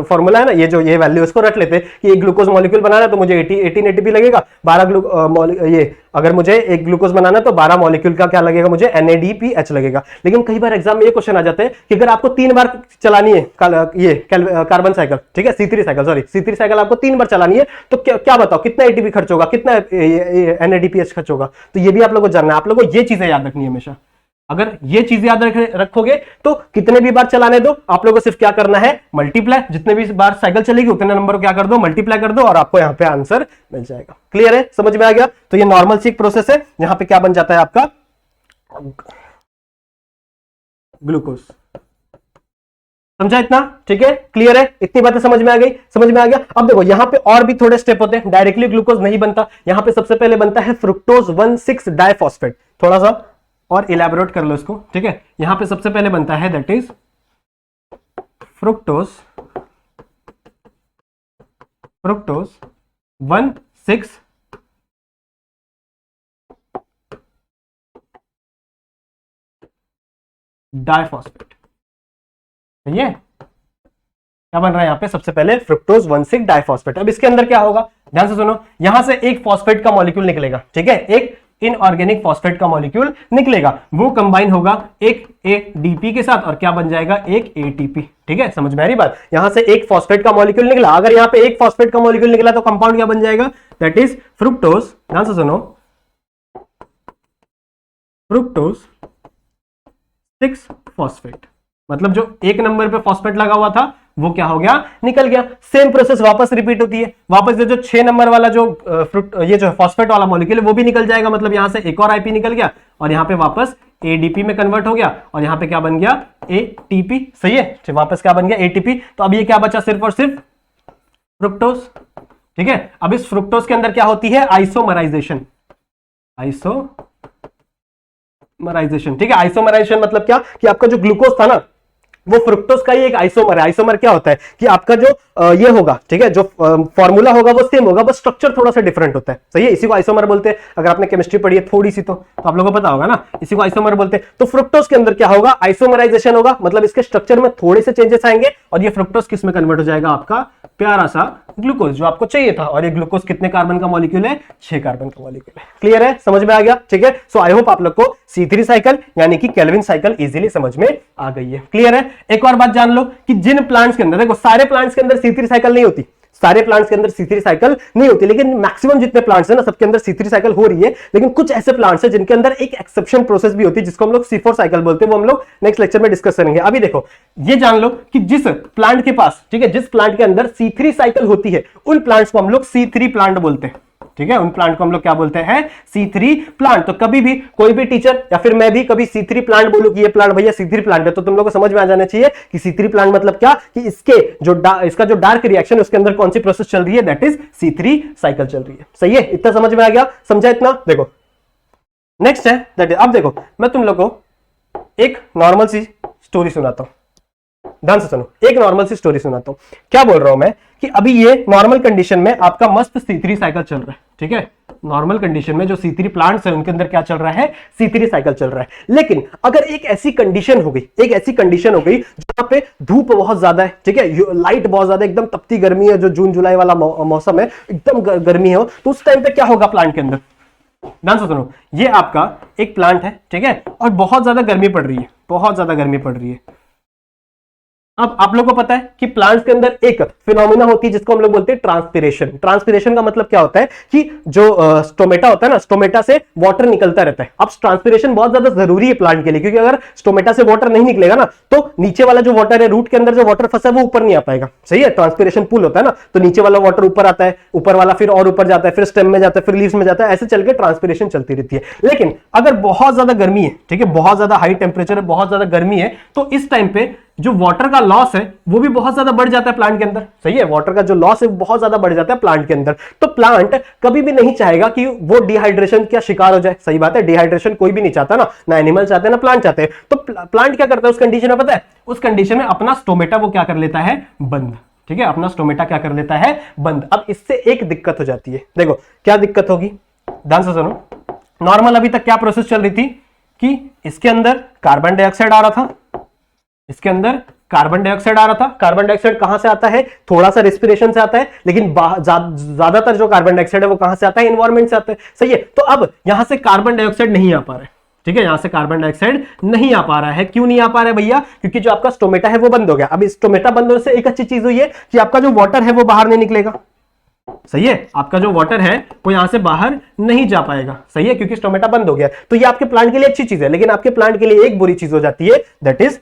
फॉर्मूला है ना, ये वैल्यू इसको रट लेते कि एक ग्लूकोज मॉलिक्यूल बनाना तो मुझे 18 एटीपी लगेगा, 12 ये अगर मुझे एक ग्लूकोज बनाना है तो 12 मॉलिक्यूल का क्या लगेगा, मुझे NADPH लगेगा। लेकिन कई बार एग्जाम में ये क्वेश्चन आ जाता है कि अगर आपको 3 बार चलानी है ये कार्बन साइकिल, ठीक है, C3 cycle, sorry C3 cycle आपको 3 बार चलानी है, तो क्या बताओ कितना एटीपी खर्च होगा, कितना NADPH खर्च होगा। तो ये भी आप लोगों को जानना है, आप लोगों को ये चीजें याद रखनी है हमेशा। अगर ये चीज याद रखोगे तो कितने भी बार चलाने दो, आप लोगों को सिर्फ क्या करना है, मल्टीप्लाई, जितने भी बार साइकिल चलेगी उतने नंबर को क्या कर दो, मल्टीप्लाई कर दो, और आपको यहां पे आंसर मिल जाएगा। क्लियर है, समझ में आ गया? तो ये नॉर्मल सी प्रोसेस है, यहां पे क्या बन जाता है आपका ग्लूकोज। समझा इतना? ठीक है, क्लियर है, इतनी बातें समझ में आ गई, समझ में आ गया। अब देखो यहां पे और भी थोड़े स्टेप होते हैं, डायरेक्टली ग्लूकोज नहीं बनता। यहां पे सबसे पहले बनता है फ्रुक्टोज 1,6 डाइफॉस्फेट। थोड़ा सा और इलैबोरेट कर लो इसको। ठीक है, यहां पे सबसे पहले बनता है दैट इज फ्रुक्टोज 1,6 डाइफॉस्फेट। सही है, क्या बन रहा है यहां पे, सबसे पहले फ्रुक्टोज 1,6 डाइफॉस्फेट। अब इसके अंदर क्या होगा, ध्यान से सुनो, यहां से एक फॉस्फेट का मॉलिक्यूल निकलेगा। ठीक है, एक इनऑर्गेनिक फॉस्फेट का मॉलिक्यूल निकलेगा, वो कंबाइन होगा एक ADP के साथ और क्या बन जाएगा, एक ATP। ठीक है, समझ में आ रही बात? यहां से एक फॉस्फेट का मॉलिक्यूल निकला, अगर यहां पे एक फॉस्फेट का मॉलिक्यूल निकला तो कंपाउंड क्या बन जाएगा, दैट इज फ्रुक्टोज, ध्यान से सुनो, फ्रुक्टोज 6 फॉस्फेट। मतलब जो एक नंबर पे फॉस्फेट लगा हुआ था वो क्या हो गया, निकल गया। सेम प्रोसेस वापस रिपीट होती है, वापस जो 6 नंबर वाला जो ये जो फॉस्फेट वाला मॉलिक्यूल है वो भी निकल जाएगा। मतलब यहां से एक और IP निकल गया और यहां पे वापस ADP में कन्वर्ट हो गया और यहां पे क्या बन गया, ATP। सही है, वापस क्या बन गया, ATP। तो अब ये क्या बचा, सिर्फ और सिर्फ फ्रुक्टोज। ठीक है, अब इस फ्रुक्टोज के अंदर क्या होती है, आइसोमराइजेशन। आइसोमराइजेशन, ठीक है, आइसोमराइजेशन मतलब क्या कि आपका जो ग्लूकोज था ना, वो फ्रुक्टोज का ही एक आइसोमर है। आइसोमर क्या होता है कि आपका जो ये होगा, ठीक है, जो फॉर्मूला होगा वो सेम होगा, बस स्ट्रक्चर थोड़ा सा डिफरेंट होता है। सही है, इसी को आइसोमर बोलते हैं। अगर आपने केमिस्ट्री पढ़ी है थोड़ी सी तो आप लोगों को पता होगा ना, इसी को आइसोमर बोलते हैं। तो फ्रुक्टोज के अंदर क्या होगा, आइसोमराइजेशन होगा, मतलब इसके स्ट्रक्चर में थोड़े से चेंजेस आएंगे और ये फ्रुक्टोज किस में कन्वर्ट हो जाएगा, आपका प्यारा सा ग्लूकोज जो आपको चाहिए था। और ये ग्लूकोज कितने कार्बन का मॉलिक्यूल है, 6 कार्बन का मॉलिक्यूल है। क्लियर है, समझ में आ गया? ठीक है, सो आई होप आप लोग को C3 साइकिल यानी कि केल्विन साइकिल इजीली समझ में आ गई है। क्लियर है? एक और बात जान लो कि जिन प्लांट्स के अंदर, देखो सारे प्लांट्स के अंदर C3 साइकिल नहीं होती, सारे प्लांट्स के अंदर C3 साइकिल नहीं होती, लेकिन मैक्सिमम जितने प्लांट्स हैं ना सबके अंदर C3 साइकिल हो रही है। लेकिन कुछ ऐसे प्लांट्स हैं जिनके अंदर एक एक्सेप्शन प्रोसेस भी होती है जिसको हम लोग C4 साइकिल बोलते हैं, वो हम लोग नेक्स्ट लेक्चर में डिस्कस करेंगे। अभी देखो ये जान लो कि जिस प्लांट के पास, ठीक है, जिस प्लांट के अंदर C3 साइकिल होती है उन प्लांट्स को हम लोग C3 प्लांट बोलते हैं। ठीक है, उन प्लांट को हम लोग क्या बोलते हैं, C3 प्लांट। तो कभी भी कोई भी टीचर या फिर मैं भी कभी C3 प्लांट बोलूं कि ये प्लांट भैया C3 प्लांट है, तो तुम लोग को समझ में आ जाना चाहिए कि C3 प्लांट मतलब क्या, कि इसके जो इसका जो डार्क रिएक्शन है उसके अंदर कौन सी प्रोसेस चल रही है, दैट इज C3 साइकिल चल रही है। सही है, इतना समझ में आ गया? समझा इतना? देखो नेक्स्ट है दैट इज, अब देखो मैं तुम लोग को एक नॉर्मल सी स्टोरी सुनाता हूं, ध्यान से सुनो, एक नॉर्मल सी स्टोरी सुनाता हूं। क्या बोल रहा हूं मैं कि अभी ये नॉर्मल कंडीशन में आपका मस्त C3 साइकिल चल रहा है। ठीक है, नॉर्मल कंडीशन में जो C3 प्लांट्स है उनके अंदर क्या चल रहा है, C3 साइकिल चल रहा है। लेकिन अगर एक ऐसी कंडीशन हो गई, एक ऐसी कंडीशन हो गई जहां पे धूप बहुत ज्यादा है, ठीक है, लाइट बहुत ज्यादा, एकदम तपती गर्मी है, जो जून जुलाई वाला मौसम है, एकदम गर्मी है, तो उस टाइम पे क्या होगा प्लांट के अंदर? ध्यान से सुनो, ये आपका एक प्लांट है, ठीक है, और बहुत ज्यादा गर्मी पड़ रही है, बहुत ज्यादा गर्मी पड़ रही है। अब आप लोगों को पता है कि प्लांट्स के अंदर एक फिनोमिना होती है जिसको हम लोग बोलते हैं ट्रांसपिरेशन। ट्रांसपिरेशन का मतलब क्या होता है कि जो स्टोमेटा होता है ना, स्टोमेटा से वाटर निकलता रहता है। अब ट्रांसपिरेशन बहुत ज्यादा जरूरी है प्लांट के लिए, क्योंकि अगर स्टोमेटा से वाटर नहीं निकलेगा ना तो नीचे वाला जो वाटर है, रूट के अंदर जो वाटर फंसा है वो ऊपर नहीं आ पाएगा। सही है, ट्रांसपिरेशन पुल होता है ना, तो नीचे वाला वाटर ऊपर आता है, ऊपर वाला फिर और ऊपर जाता है, फिर स्टेम में जाता है, फिर लीव्स में जाता है, ऐसे चल के ट्रांसपिरेशन चलती रहती है। लेकिन अगर बहुत ज्यादा गर्मी है, ठीक है, बहुत ज्यादा हाई टेम्परेचर है, बहुत ज्यादा गर्मी है, तो इस टाइम पे जो वाटर का लॉस है वो भी बहुत ज्यादा बढ़ जाता है प्लांट के अंदर। सही है, वाटर का जो लॉस है वो बहुत ज्यादा बढ़ जाता है प्लांट के अंदर। तो प्लांट कभी भी नहीं चाहेगा कि वो डिहाइड्रेशन का शिकार हो जाए। सही बात है, डिहाइड्रेशन कोई भी नहीं चाहता ना एनिमल चाहते हैं ना प्लांट चाहते हैं। तो प्लांट क्या करता है उस कंडीशन में, पता है, उस कंडीशन में अपना स्टोमेटा वो क्या कर लेता है, बंद। ठीक है, अपना स्टोमेटा क्या कर लेता है, बंद। अब इससे एक दिक्कत हो जाती है, देखो क्या दिक्कत होगी, ध्यान से सुनो। नॉर्मल अभी तक क्या प्रोसेस चल रही थी कि इसके अंदर कार्बन डाइऑक्साइड आ रहा था, इसके अंदर कार्बन डाइऑक्साइड आ रहा था। कार्बन डाइऑक्साइड कहां से आता है, थोड़ा सा रेस्पिरेशन से आता है, लेकिन ज्यादातर जो कार्बन डाइऑक्साइड है वो कहां से आता है, एनवायरमेंट से आता है। सही है, तो अब यहां से कार्बन डाइऑक्साइड नहीं आ पा रहा है। ठीक है, यहां से कार्बन डाइऑक्साइड नहीं आ पा रहा है। क्यों नहीं आ पा रहा है भैया? क्योंकि जो आपका स्टोमेटा है वो बंद हो गया। अब इस स्टोमेटा बंद होने से एक अच्छी चीज हुई है कि आपका जो वाटर है वो बाहर नहीं निकलेगा। सही है, आपका जो वाटर है वो यहां से बाहर नहीं जा पाएगा। सही है, क्योंकि स्टोमेटा बंद हो गया। तो ये आपके प्लांट के लिए अच्छी चीज है, लेकिन आपके प्लांट के लिए एक बुरी चीज हो जाती है, दैट इज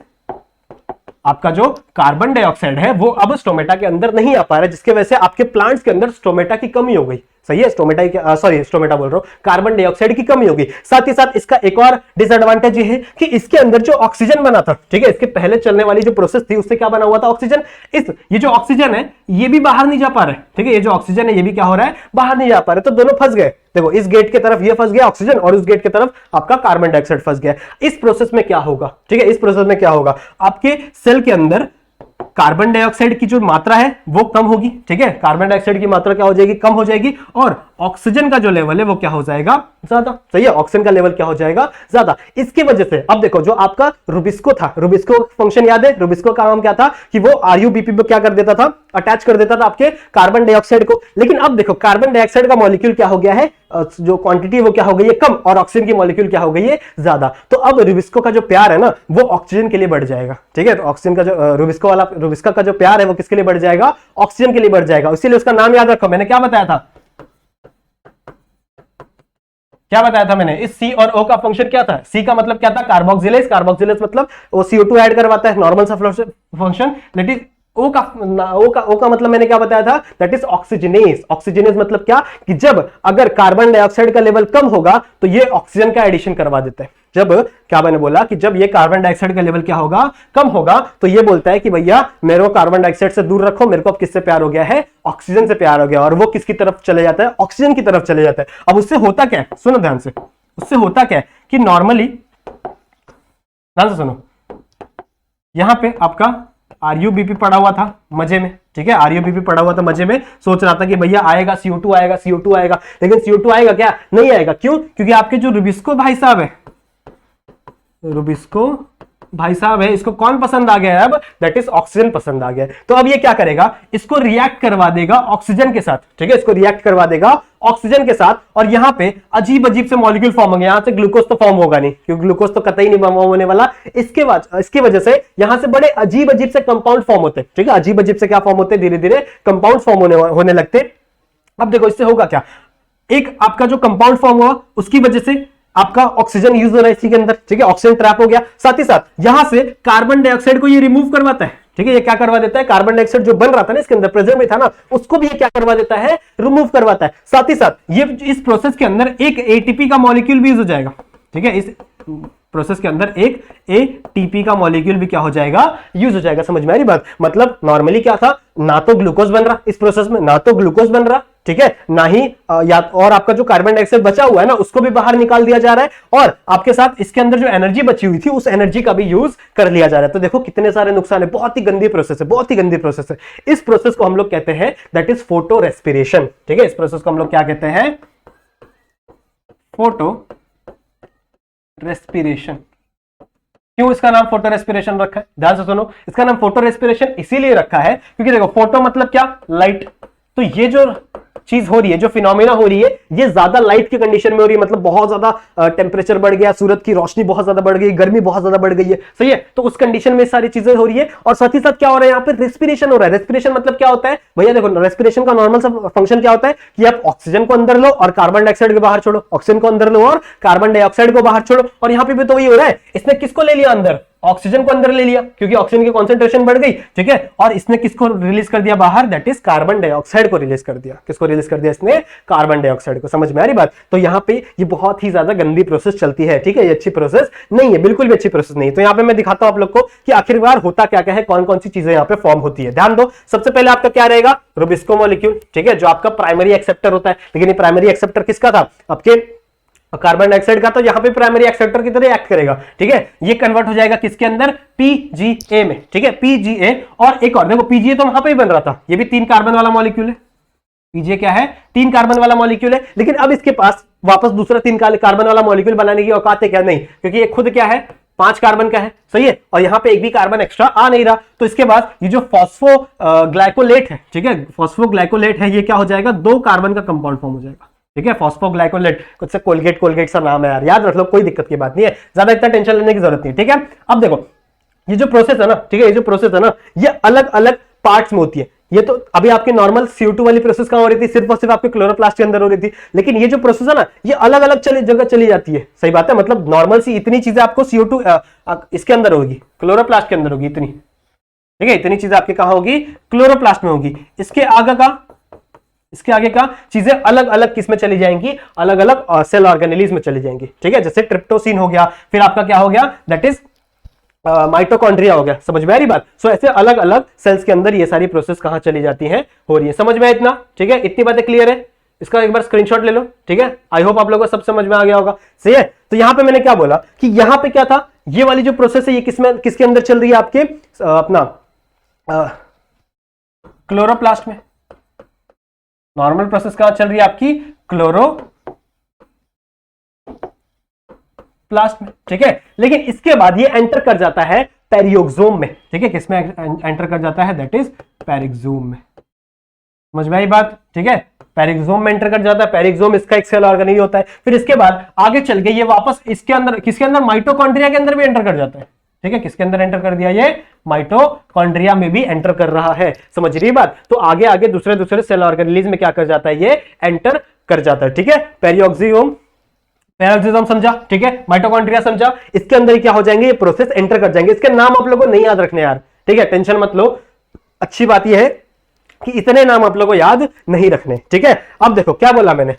आपका जो कार्बन डाइऑक्साइड है वो अब स्टोमेटा के अंदर नहीं आ पा रहा है, जिसकी वजह से आपके प्लांट्स के अंदर स्टोमेटा की कमी हो गई। सही है, स्टोमेटा बोल रहा हूं, कार्बन डाइऑक्साइड की कमी होगी। साथ ही साथ इसका एक और डिसएडवांटेज ये है कि इसके अंदर जो ऑक्सीजन बना था, ठीक है, इसके पहले चलने वाली जो प्रोसेस थी उससे क्या बना हुआ था, ऑक्सीजन। ये जो ऑक्सीजन है ये भी बाहर नहीं जा पा रहा है। ठीक है, ये जो ऑक्सीजन है ये भी क्या हो रहा है, बाहर नहीं जा पा रहे, तो दोनों फंस गए। देखो, इस गेट की तरफ ये फंस गया ऑक्सीजन और उस गेट की तरफ आपका कार्बन डाइऑक्साइड फंस गया। इस प्रोसेस में क्या होगा, ठीक है, इस प्रोसेस में क्या होगा, आपके सेल के अंदर कार्बन डाइऑक्साइड की जो मात्रा है वो कम होगी। ठीक है, कार्बन डाइऑक्साइड की मात्रा क्या हो जाएगी, कम हो जाएगी, और ऑक्सीजन का जो लेवल है वो क्या हो जाएगा, ज्यादा। सही है, ऑक्सीजन का लेवल क्या हो जाएगा, ज्यादा। इसकी वजह से अब देखो, जो आपका रुबिस्को था, रुबिस्को फंक्शन याद है, रुबिस्को का काम क्या था कि वो आरयूबीपी पे क्या कर देता था, अटैच कर देता था आपके कार्बन डाइऑक्साइड को। लेकिन अब देखो, कार्बन डाइऑक्साइड का मॉलिक्यूल क्या हो गया है, जो क्वांटिटी वो क्या हो गई है, कम, और ऑक्सीजन की मॉलिक्यूल क्या हो गई है, ज्यादा। तो अब रुबिस्को का जो प्यार है ना वो ऑक्सीजन के लिए बढ़ जाएगा। ठीक है, तो ऑक्सीजन का जो रुबिस्को का जो प्यार है वो किसके लिए बढ़ जाएगा, ऑक्सीजन के लिए बढ़ जाएगा। इसीलिए उसका नाम याद रखो, मैंने क्या बताया था, क्या बताया था मैंने, इस C और O का फंक्शन क्या था, C का मतलब क्या था, कार्बोक्सिलेज। कार्बोक्सिलेज मतलब वो CO2 ऐड करवाता है, नॉर्मल सा फंक्शन। दैट इज O का मतलब मैंने क्या बताया था, दैट इज ऑक्सीजनेस। ऑक्सीजनेस मतलब क्या, कि जब अगर कार्बन डाइऑक्साइड का लेवल कम होगा तो ये ऑक्सीजन का एडिशन करवा देता है। जब क्या मैंने बोला कि जब ये कार्बन डाइऑक्साइड का लेवल क्या होगा, कम होगा, तो ये बोलता है कि भैया मेरे को कार्बन डाइऑक्साइड से दूर रखो, मेरे को अब किससे प्यार हो गया है, ऑक्सीजन से प्यार हो गया। और वो किसकी तरफ चले जाता है, ऑक्सीजन की तरफ चले जाता है। अब उससे होता क्या है, सुनो ध्यान से, उससे होता क्या है कि नॉर्मली, ध्यान से सुनो, यहां पे आपका RuBp पड़ा हुआ था मजे में, ठीक है, RuBp पड़ा हुआ था मजे में, सोच रहा था कि भैया आएगा CO2 आएगा, CO2 आएगा, लेकिन CO2 आएगा क्या? नहीं आएगा। क्यों? क्योंकि आपके जो रुबिस्को भाई साहब है, रुबिस्को भाई साहब है, इसको कौन पसंद आ गया है? अब दैट इज ऑक्सीजन पसंद आ गया है। तो अब ये क्या करेगा? इसको रिएक्ट करवा देगा ऑक्सीजन के साथ, ठीक है, इसको रिएक्ट करवा देगा ऑक्सीजन के साथ, और यहां पे अजीब अजीब से मॉलिक्यूल फॉर्म होंगे। यहां से ग्लूकोज तो फॉर्म होगा नहीं, क्योंकि ग्लूकोज तो कतई नहीं फॉर्म होने वाला। इसके वजह से यहां से बड़े अजीब अजीब से कंपाउंड फॉर्म होते हैं, ठीक है, अजीब अजीब से क्या फॉर्म होते हैं? धीरे धीरे कंपाउंड फॉर्म होने लगते। अब देखो इससे होगा क्या? एक आपका जो कंपाउंड फॉर्म हुआ उसकी वजह से आपका ऑक्सीजन यूज हो रहा है इसी के अंदर, ठीक है, ऑक्सीजन ट्रैप हो गया। साथ ही साथ यहां से कार्बन डाइऑक्साइड को ये रिमूव करवाता है, ठीक है, ये क्या करवा देता है? कार्बन डाइऑक्साइड जो बन रहा था ना इसके अंदर, प्रेजेंट में था ना, उसको भी ये क्या करवा देता है? रिमूव करवाता है। साथ ही साथ ये इस प्रोसेस के अंदर एक एटीपी का मॉलिक्यूल भी यूज हो जाएगा, ठीक है, इस प्रोसेस के अंदर एक एटीपी का मॉलिक्यूल भी क्या हो जाएगा? यूज हो जाएगा। समझ में आ रही बात? मतलब नॉर्मली क्या था, ना तो ग्लूकोज बन रहा इस प्रोसेस में, ना तो ग्लूकोज बन रहा, ठीक है, ना ही या और आपका जो कार्बन डाइऑक्साइड बचा हुआ है ना उसको भी बाहर निकाल दिया जा रहा है, और आपके साथ इसके अंदर जो एनर्जी बची हुई थी उस एनर्जी का भी यूज कर लिया जा रहा है। तो देखो कितने सारे नुकसान है, बहुत ही गंदी प्रोसेस है, बहुत ही गंदी प्रोसेस है। इस प्रोसेस को हम लोग कहते हैं दैट इज फोटो रेस्पिरेशन, ठीक है, इस प्रोसेस को हम लोग क्या कहते हैं? Photo respiration. क्यों इसका नाम फोटो रेस्पिरेशन रखा है? ध्यान से सुनो, इसका नाम फोटो रेस्पिरेशन इसीलिए रखा है क्योंकि देखो फोटो मतलब क्या? लाइट। तो ये जो चीज हो रही है, जो फिनोमिना हो रही है, ये ज्यादा लाइट की कंडीशन में हो रही है, मतलब बहुत ज्यादा टेम्परेचर बढ़ गया, सूरज की रोशनी बहुत ज्यादा बढ़ गई, गर्मी बहुत ज्यादा बढ़ गई है, सही है, तो उस कंडीशन में सारी चीजें हो रही है। और साथ ही साथ क्या हो रहा है? यहाँ पे रेस्पिरेशन हो रहा है। रेस्पिरेशन मतलब क्या होता है भैया? देखो रेस्पिरेशन का नॉर्मल सा फंक्शन क्या होता है कि आप ऑक्सीजन को अंदर लो और कार्बन डाइऑक्साइड को बाहर छोड़ो, ऑक्सीजन को अंदर लो और कार्बन डाइऑक्साइड को बाहर छोड़ो। और यहाँ पे भी तो वही हो रहा है, इसने किसको ले लिया अंदर? ऑक्सीजन को अंदर ले लिया, क्योंकि ऑक्सीजन की कॉन्सेंट्रेशन बढ़ गई, ठीक है, और इसने किसको रिलीज कर दिया बाहर? दैट इज कार्बन डाइऑक्साइड को रिलीज कर दिया। किसको रिलीज कर दिया इसने? कार्बन डाइऑक्साइड को। समझ में आ रही बात? तो यहाँ पे ये बहुत ही ज्यादा गंदी प्रोसेस चलती है, ठीक है, ये अच्छी प्रोसेस नहीं है, बिल्कुल भी अच्छी प्रोसेस नहीं है। तो यहाँ पे मैं दिखाता हूं आप लोग को कि आखिरकार होता क्या क्या है, कौन कौन सी चीजें यहाँ पे फॉर्म होती है। ध्यान दो, सबसे पहले आपका क्या रहेगा? रुबिस्को मॉलिक्यूल, ठीक है, जो आपका प्राइमरी एक्सेप्टर होता है। लेकिन ये प्राइमरी एक्सेप्टर किसका था? आपके कार्बन डाइऑक्साइड का। तो यहां पे प्राइमरी एक्सेप्टर की तरह एक्ट करेगा, ठीक है, ये कन्वर्ट हो जाएगा किसके अंदर? PGA में, ठीक है, PGA। और एक और देखो, PGA तो वहां पे ही बन रहा था, ये भी 3 कार्बन वाला मॉलिक्यूल है। PGA क्या है? 3 कार्बन वाला मॉलिक्यूल है, लेकिन अब इसके पास वापस दूसरा 3 कार्बन वाला मॉलिक्यूल बनाने की औकात है क्या? नहीं, क्योंकि ये खुद क्या है? 5 कार्बन का है, सही है, और यहां पे एक भी कार्बन एक्स्ट्रा आ नहीं रहा। तो इसके बाद ये जो फॉस्फोग्लाइकोलेट है, ठीक है, फॉस्फोग्लाइकोलेट है, ये क्या हो जाएगा? 2 कार्बन का कंपाउंड फॉर्म हो जाएगा, ठीक है, फॉस्फोग्लाइकोलेट। कुछ से कोलगेट सा नाम है यार, याद रख लो, कोई दिक्कत की बात नहीं है, ज्यादा इतना टेंशन लेने की जरूरत नहीं है, ठीक है। अब देखो ये जो प्रोसेस है ना, ठीक है, ये जो प्रोसेस है ना, ये अलग अलग पार्ट्स में होती है। ये तो अभी आपके नॉर्मल CO2 वाली प्रोसेस कहां हो रही थी? सिर्फ और सिर्फ आपके क्लोरोप्लास्ट के अंदर हो रही थी। लेकिन ये जो प्रोसेस है ना, ये अलग अलग जगह चली जाती है। सही बात है, मतलब नॉर्मल सी इतनी चीजें आपको CO2 इसके अंदर होगी, क्लोरोप्लास्ट के अंदर होगी इतनी, ठीक है, इतनी चीजें आपके कहां होगी? क्लोरोप्लास्ट में होगी। इसके आगे का चीजें अलग अलग किस में चली जाएंगी? अलग अलग सेल ऑर्गेनेलीज में चली जाएंगी, ठीक है, जैसे ट्रिप्टोसिन हो गया, फिर आपका क्या हो गया? दैट इज माइटोकॉन्ड्रिया हो गया। समझ में आ रही बात? सो ऐसे अलग अलग सेल्स के अंदर ये सारी प्रोसेस कहां चली जाती हैं? हो रही है। समझ में इतना? ठीक है, इतनी बातें क्लियर है? इसका एक बार स्क्रीनशॉट ले लो, ठीक है, आई होप आप लोगों को सब समझ में आ गया होगा, सही है। तो यहां पे मैंने क्या बोला कि यहां पे क्या था? ये वाली जो प्रोसेस है ये किसके अंदर चल रही है? आपके अपना क्लोरोप्लास्ट में। नॉर्मल प्रोसेस कहां चल रही है आपकी? क्लोरोप्लास्ट में, ठीक है। लेकिन इसके बाद ये एंटर कर जाता है पेरियोक्सोम में, ठीक है, किसमें एंटर कर जाता है? दैट इज पेरिक्सोम में। समझ में आई बात? ठीक है, पेरिक्सोम में एंटर कर जाता है। पेरिक्सोम इसका एक सेल ऑर्गेनेल होता है। फिर इसके बाद आगे चल के ये वापस इसके अंदर, किसके अंदर? माइटोकॉन्ड्रिया के अंदर भी एंटर कर जाता है, ठीक है, किसके अंदर एंटर कर दिया? ये माइटोकॉन्ड्रिया में भी एंटर कर रहा है। समझ रही बात? तो आगे आगे दूसरे सेल ऑर्गेनेल्स में क्या कर जाता है? ये एंटर कर जाता है, ठीक है। पेरियोक्सोम समझा, ठीक है, माइटोकॉन्ड्रिया समझा, इसके अंदर क्या हो जाएंगे? ये प्रोसेस एंटर कर जाएंगे। इसके नाम आप लोगों को नहीं याद रखने यार, ठीक है, टेंशन मत लो। अच्छी बात यह है कि इतने नाम आप लोगों को याद नहीं रखने, ठीक है। अब देखो क्या बोला मैंने,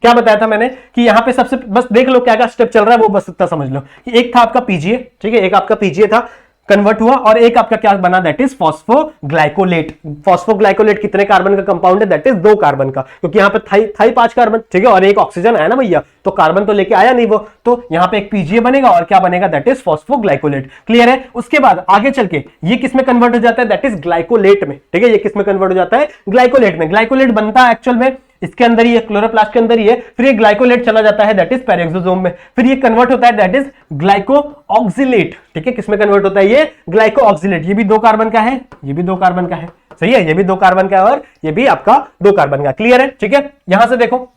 क्या बताया था मैंने कि यहां पे सबसे बस देख लो क्या क्या स्टेप चल रहा है, वो बस इतना समझ लो कि एक था आपका PGA, ठीक है, एक आपका PGA था, कन्वर्ट हुआ और एक आपका क्या बना, दैट इज फॉस्फोग्लाइकोलेट। फॉस्फोग्लाइकोलेट कितने कार्बन का कंपाउंड है, दैट इज 2 कार्बन का, क्योंकि यहाँ पे थाई 5 कार्बन, ठीक है, और एक ऑक्सीजन आया ना भैया, तो कार्बन तो लेके आया नहीं वो, तो यहाँ पे एक पीजीए बनेगा और क्या बनेगा, दैट इज फॉस्फोग्लाइकोलेट। क्लियर है। उसके बाद आगे चल के ये किसमें कन्वर्ट हो जाता है, दैट इज ग्लाइकोलेट में, ठीक है, ये किसमें कन्वर्ट हो जाता है, ग्लाइकोलेट में। ग्लाइकोलेट बनता है एक्चुअल में इसके अंदर ही है, क्लोरोप्लास्ट के अंदर ही है, फिर ये ग्लाइकोलेट चला जाता है दैट इज पेरोक्सोसोम में, फिर ये कन्वर्ट होता है दैट इज ग्लाइकोऑक्सिलेट, ठीक है, किसमें कन्वर्ट होता है, ये ग्लाइकोऑक्सिलेट। ये भी 2 कार्बन का है, ये भी 2 कार्बन का है, सही है, ये भी 2 कार्बन का है और ये भी आपका 2 कार्बन का। क्लियर है, ठीक है। यहां से देखो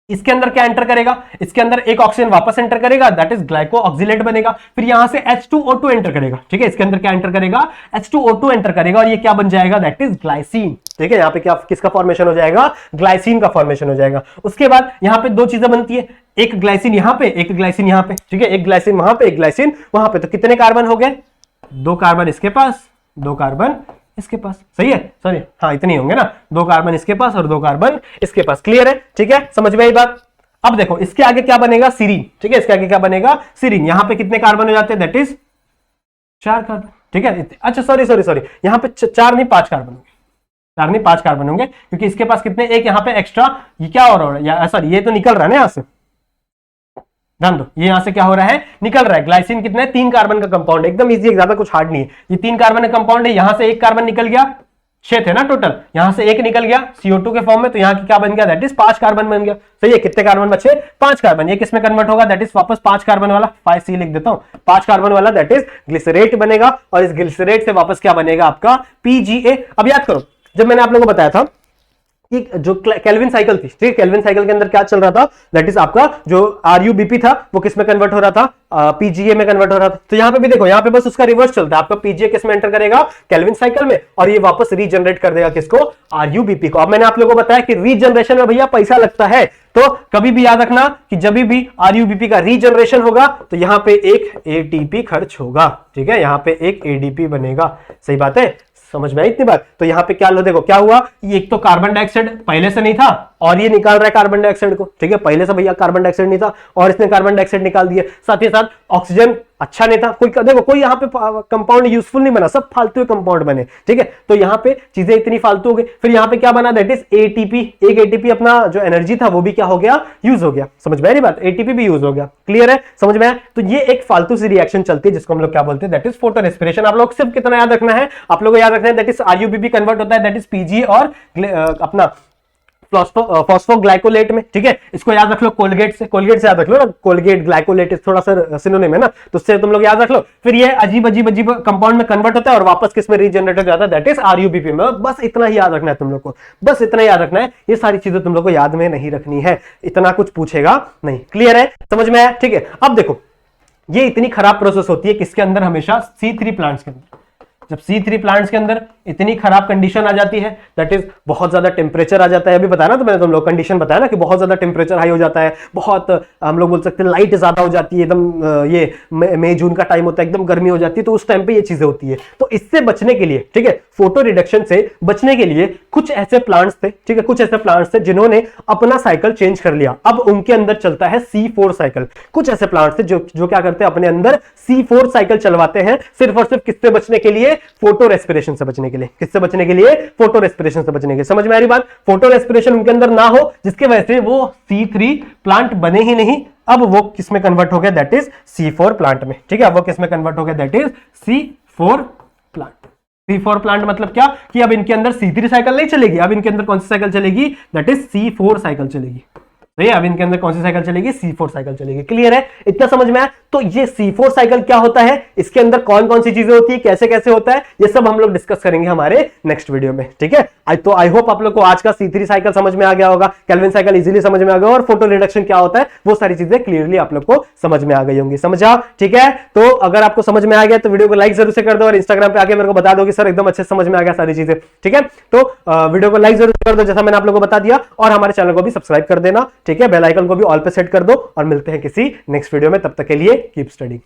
इसके अंदर क्या एंटर करेगा, इसके अंदर एक ऑक्सीजन वापस एंटर करेगा, दैट इज ग्लाइकोऑक्सिलेट बनेगा, फिर यहां से H2O2 एंटर करेगा, ठीक है, इसके अंदर क्या एंटर करेगा, H2O2 एंटर करेगा और ये क्या बन जाएगा, दैट इज ग्लाइसिन, ठीक है, यहां पे क्या किसका फॉर्मेशन हो जाएगा, ग्लाइसिन का फॉर्मेशन हो जाएगा। उसके बाद यहां पे 2 चीजें बनती है, एक ग्लाइसिन यहां पे, एक ग्लाइसिन यहां पे, ठीक है, एक ग्लाइसिन वहां पे, एक ग्लाइसिन वहां पे, तो कितने कार्बन हो गए, 2 कार्बन इसके पास, 2 कार्बन इसके पास, सही है, सॉरी हाँ इतनी होंगे ना, 2 कार्बन इसके पास और 2 कार्बन इसके पास। क्लियर है, ठीक है, समझ में आई बात। अब देखो इसके आगे क्या बनेगा, सीरीन, ठीक है, इसके आगे क्या बनेगा, सीरीन। यहां पे कितने कार्बन हो जाते हैं, दैट इज 4 कार्बन, ठीक है, अच्छा सॉरी यहां पे 4 नहीं 5 कार्बन होंगे, 4 नहीं 5 कार्बन होंगे, क्योंकि इसके पास कितने, एक यहां पे एक्स्ट्रा, ये क्या हो रहा है, सॉरी ये तो निकल रहा है ना यहां से, ध्यान दो, ये यहां से क्या हो रहा है, निकल रहा है। ग्लाइसिन कितने है, 3 कार्बन का कंपाउंड, एकदम इजी है, ज्यादा कुछ हार्ड नहीं है, ये 3 कार्बन का कंपाउंड है, यहां से 1 कार्बन निकल गया, 6 थे ना टोटल, यहां से 1 निकल गया CO2 के फॉर्म में, तो यहां की क्या बन गया, दैट इज 5 कार्बन बन गया, सही है। कितने कार्बन बचे, 5 कार्बन। ये किसमें कन्वर्ट होगा, दैट इज वापस 5 कार्बन वाला, 5C लिख देता हूं, 5 कार्बन वाला दैट इज ग्लिसरेट बनेगा, और इस ग्लिसरेट से वापस क्या बनेगा आपका PGA। अब याद करो जब मैंने आप लोगों को बताया था कि जो केल्विन साइकिल थी, ठीक है, केल्विन साइकिल के अंदर क्या चल रहा था, दैट इज आपका जो RuBp था वो किसमें कन्वर्ट हो रहा था, PGA में कन्वर्ट हो रहा था। तो यहां पे भी देखो, यहां पे बस उसका रिवर्स चलता है, आपका PGA किसमें एंटर करेगा, केल्विन साइकिल में, और ये वापस रीजनरेट कर देगा किसको, RuBp को। अब मैंने आप लोगों को बताया कि रीजनरेशन में भैया पैसा लगता है, तो कभी भी याद रखना कि जब भी RuBp का रीजनरेशन होगा तो यहां पे एक ATP खर्च होगा, ठीक है, यहां पे एक ADP बनेगा, सही बात है, समझ में आई इतनी बात। तो यहां पे क्या लो, देखो क्या हुआ, ये एक तो कार्बन डाइऑक्साइड पहले से नहीं था और ये निकाल रहा है कार्बन डाइऑक्साइड को, ठीक है, पहले से भैया कार्बन डाइऑक्साइड नहीं था और इसने कार्बन डाइऑक्साइड निकाल दिया, साथ ही साथ ऑक्सीजन अच्छा नहीं था, कोई देखो कोई यहाँ पे कंपाउंड यूजफुल नहीं बना, सब फालतू कंपाउंड बने, ठीक है, तो यहाँ पे चीजें इतनी फालतू हो गई। फिर यहाँ पे क्या बना, दैट इज ATP, एक ATP अपना जो एनर्जी था वो भी क्या हो गया, यूज हो गया, समझ में आई बात, ATP भी यूज हो गया। क्लियर है, समझ में आया। तो ये एक फालतू सी रिएक्शन चलती है जिसको हम लोग क्या बोलते हैं, दैट इज फोटो रेस्पिरेशन। आप लोग सिर्फ कितना याद रखना है, आप लोग को याद रखना है दैट इज RuBp कन्वर्ट होता है दैट इज PGA और अपना फॉस्फोग्लाइकोलेट में, ठीक है, इसको याद रख लो कोलगेट से याद रख लो ना, कोलगेट ग्लाइकोलेट थोड़ा सा सिनोनिम है ना, तो उससे तुम लोग याद रख लो। फिर ये अजीब कंपाउंड में कन्वर्ट होता है और वापस किस में रीजनरेट हो जाता है, दैट इज RuBp में। बस इतना ही याद रखना है तुम लोग को, बस इतना याद रखना है, ये सारी चीजें तुम लोग को याद में नहीं रखनी है, इतना कुछ पूछेगा नहीं। क्लियर है, समझ में आया, ठीक है। अब देखो ये इतनी खराब प्रोसेस होती है किसके अंदर, हमेशा C3 प्लांट्स के अंदर। जब C3 प्लांट्स के अंदर इतनी खराब कंडीशन आ जाती है, दैट इज बहुत ज्यादा टेम्परेचर आ जाता है, अभी बताया ना तो मैंने तुम लोग कंडीशन बताया ना कि बहुत ज्यादा टेम्परेचर हाई हो जाता है, बहुत हम लोग बोल सकते हैं लाइट ज्यादा हो जाती है, एकदम ये मई जून का टाइम होता है, एकदम गर्मी हो जाती है, तो उस टाइम पे ये चीजें होती है। तो इससे बचने के लिए, ठीक है, फोटो रिडक्शन से बचने के लिए कुछ ऐसे प्लांट्स थे, ठीक है, कुछ ऐसे प्लांट्स थे जिन्होंने अपना साइकिल चेंज कर लिया, अब उनके अंदर चलता है C4 साइकिल। कुछ ऐसे प्लांट्स थे जो क्या करते हैं, अपने अंदर C4 साइकिल चलवाते हैं, सिर्फ और सिर्फ किससे बचने के लिए, फोटो रेस्पिरेशन से बचने के लिए। किससे बचने के लिए, फोटो रेस्पिरेशन से बचने के लिए। समझ में आ रही बात, फोटो रेस्पिरेशन उनके अंदर ना हो जिसकी वजह से वो C3 प्लांट बने ही नहीं, अब वो किसमें कन्वर्ट हो गया, दैट इज C4 प्लांट में, ठीक है, अब वो किसमें कन्वर्ट हो गया, that is C4 plant. C4 plant मतलब क्या कि अब इनके अंदर C3 साइकिल नहीं चलेगी, अब इनके अंदर कौन सी साइकिल चलेगी, दैट इज C4 साइकिल चलेगी। तो अब इनके अंदर कौन सी साइकिल चलेगी, C4 साइकिल चलेगी। क्लियर है, इतना समझ में आया। तो ये C4 साइकिल क्या होता है, इसके अंदर कौन कौन सी चीजें होती है, कैसे कैसे होता है, ये सब हम लोग डिस्कस करेंगे हमारे नेक्स्ट वीडियो में, ठीक है। तो आई होप आप लोग को आज का C3 साइकिल समझ में आ गया होगा, केल्विन साइकिल इजीली समझ में आ गया, और फोटो रिडक्शन क्या होता है वो सारी चीजें क्लियरली आप लोग को समझ में आ गई होंगी। समझा, ठीक है। तो अगर आपको समझ में आ गया तो वीडियो को लाइक जरूर से कर दो, और इंस्टाग्राम पे आके मेरे को बता दो कि सर एकदम अच्छे समझ में आ गया सारी चीजें, ठीक है। तो वीडियो को लाइक जरूर कर दो जैसा मैंने आप लोगों को बता दिया, और हमारे चैनल को भी सब्सक्राइब कर देना, ठीक है, बेल आइकन को भी ऑल पे सेट कर दो, और मिलते हैं किसी नेक्स्ट वीडियो में। तब तक के लिए कीप स्टडिंग।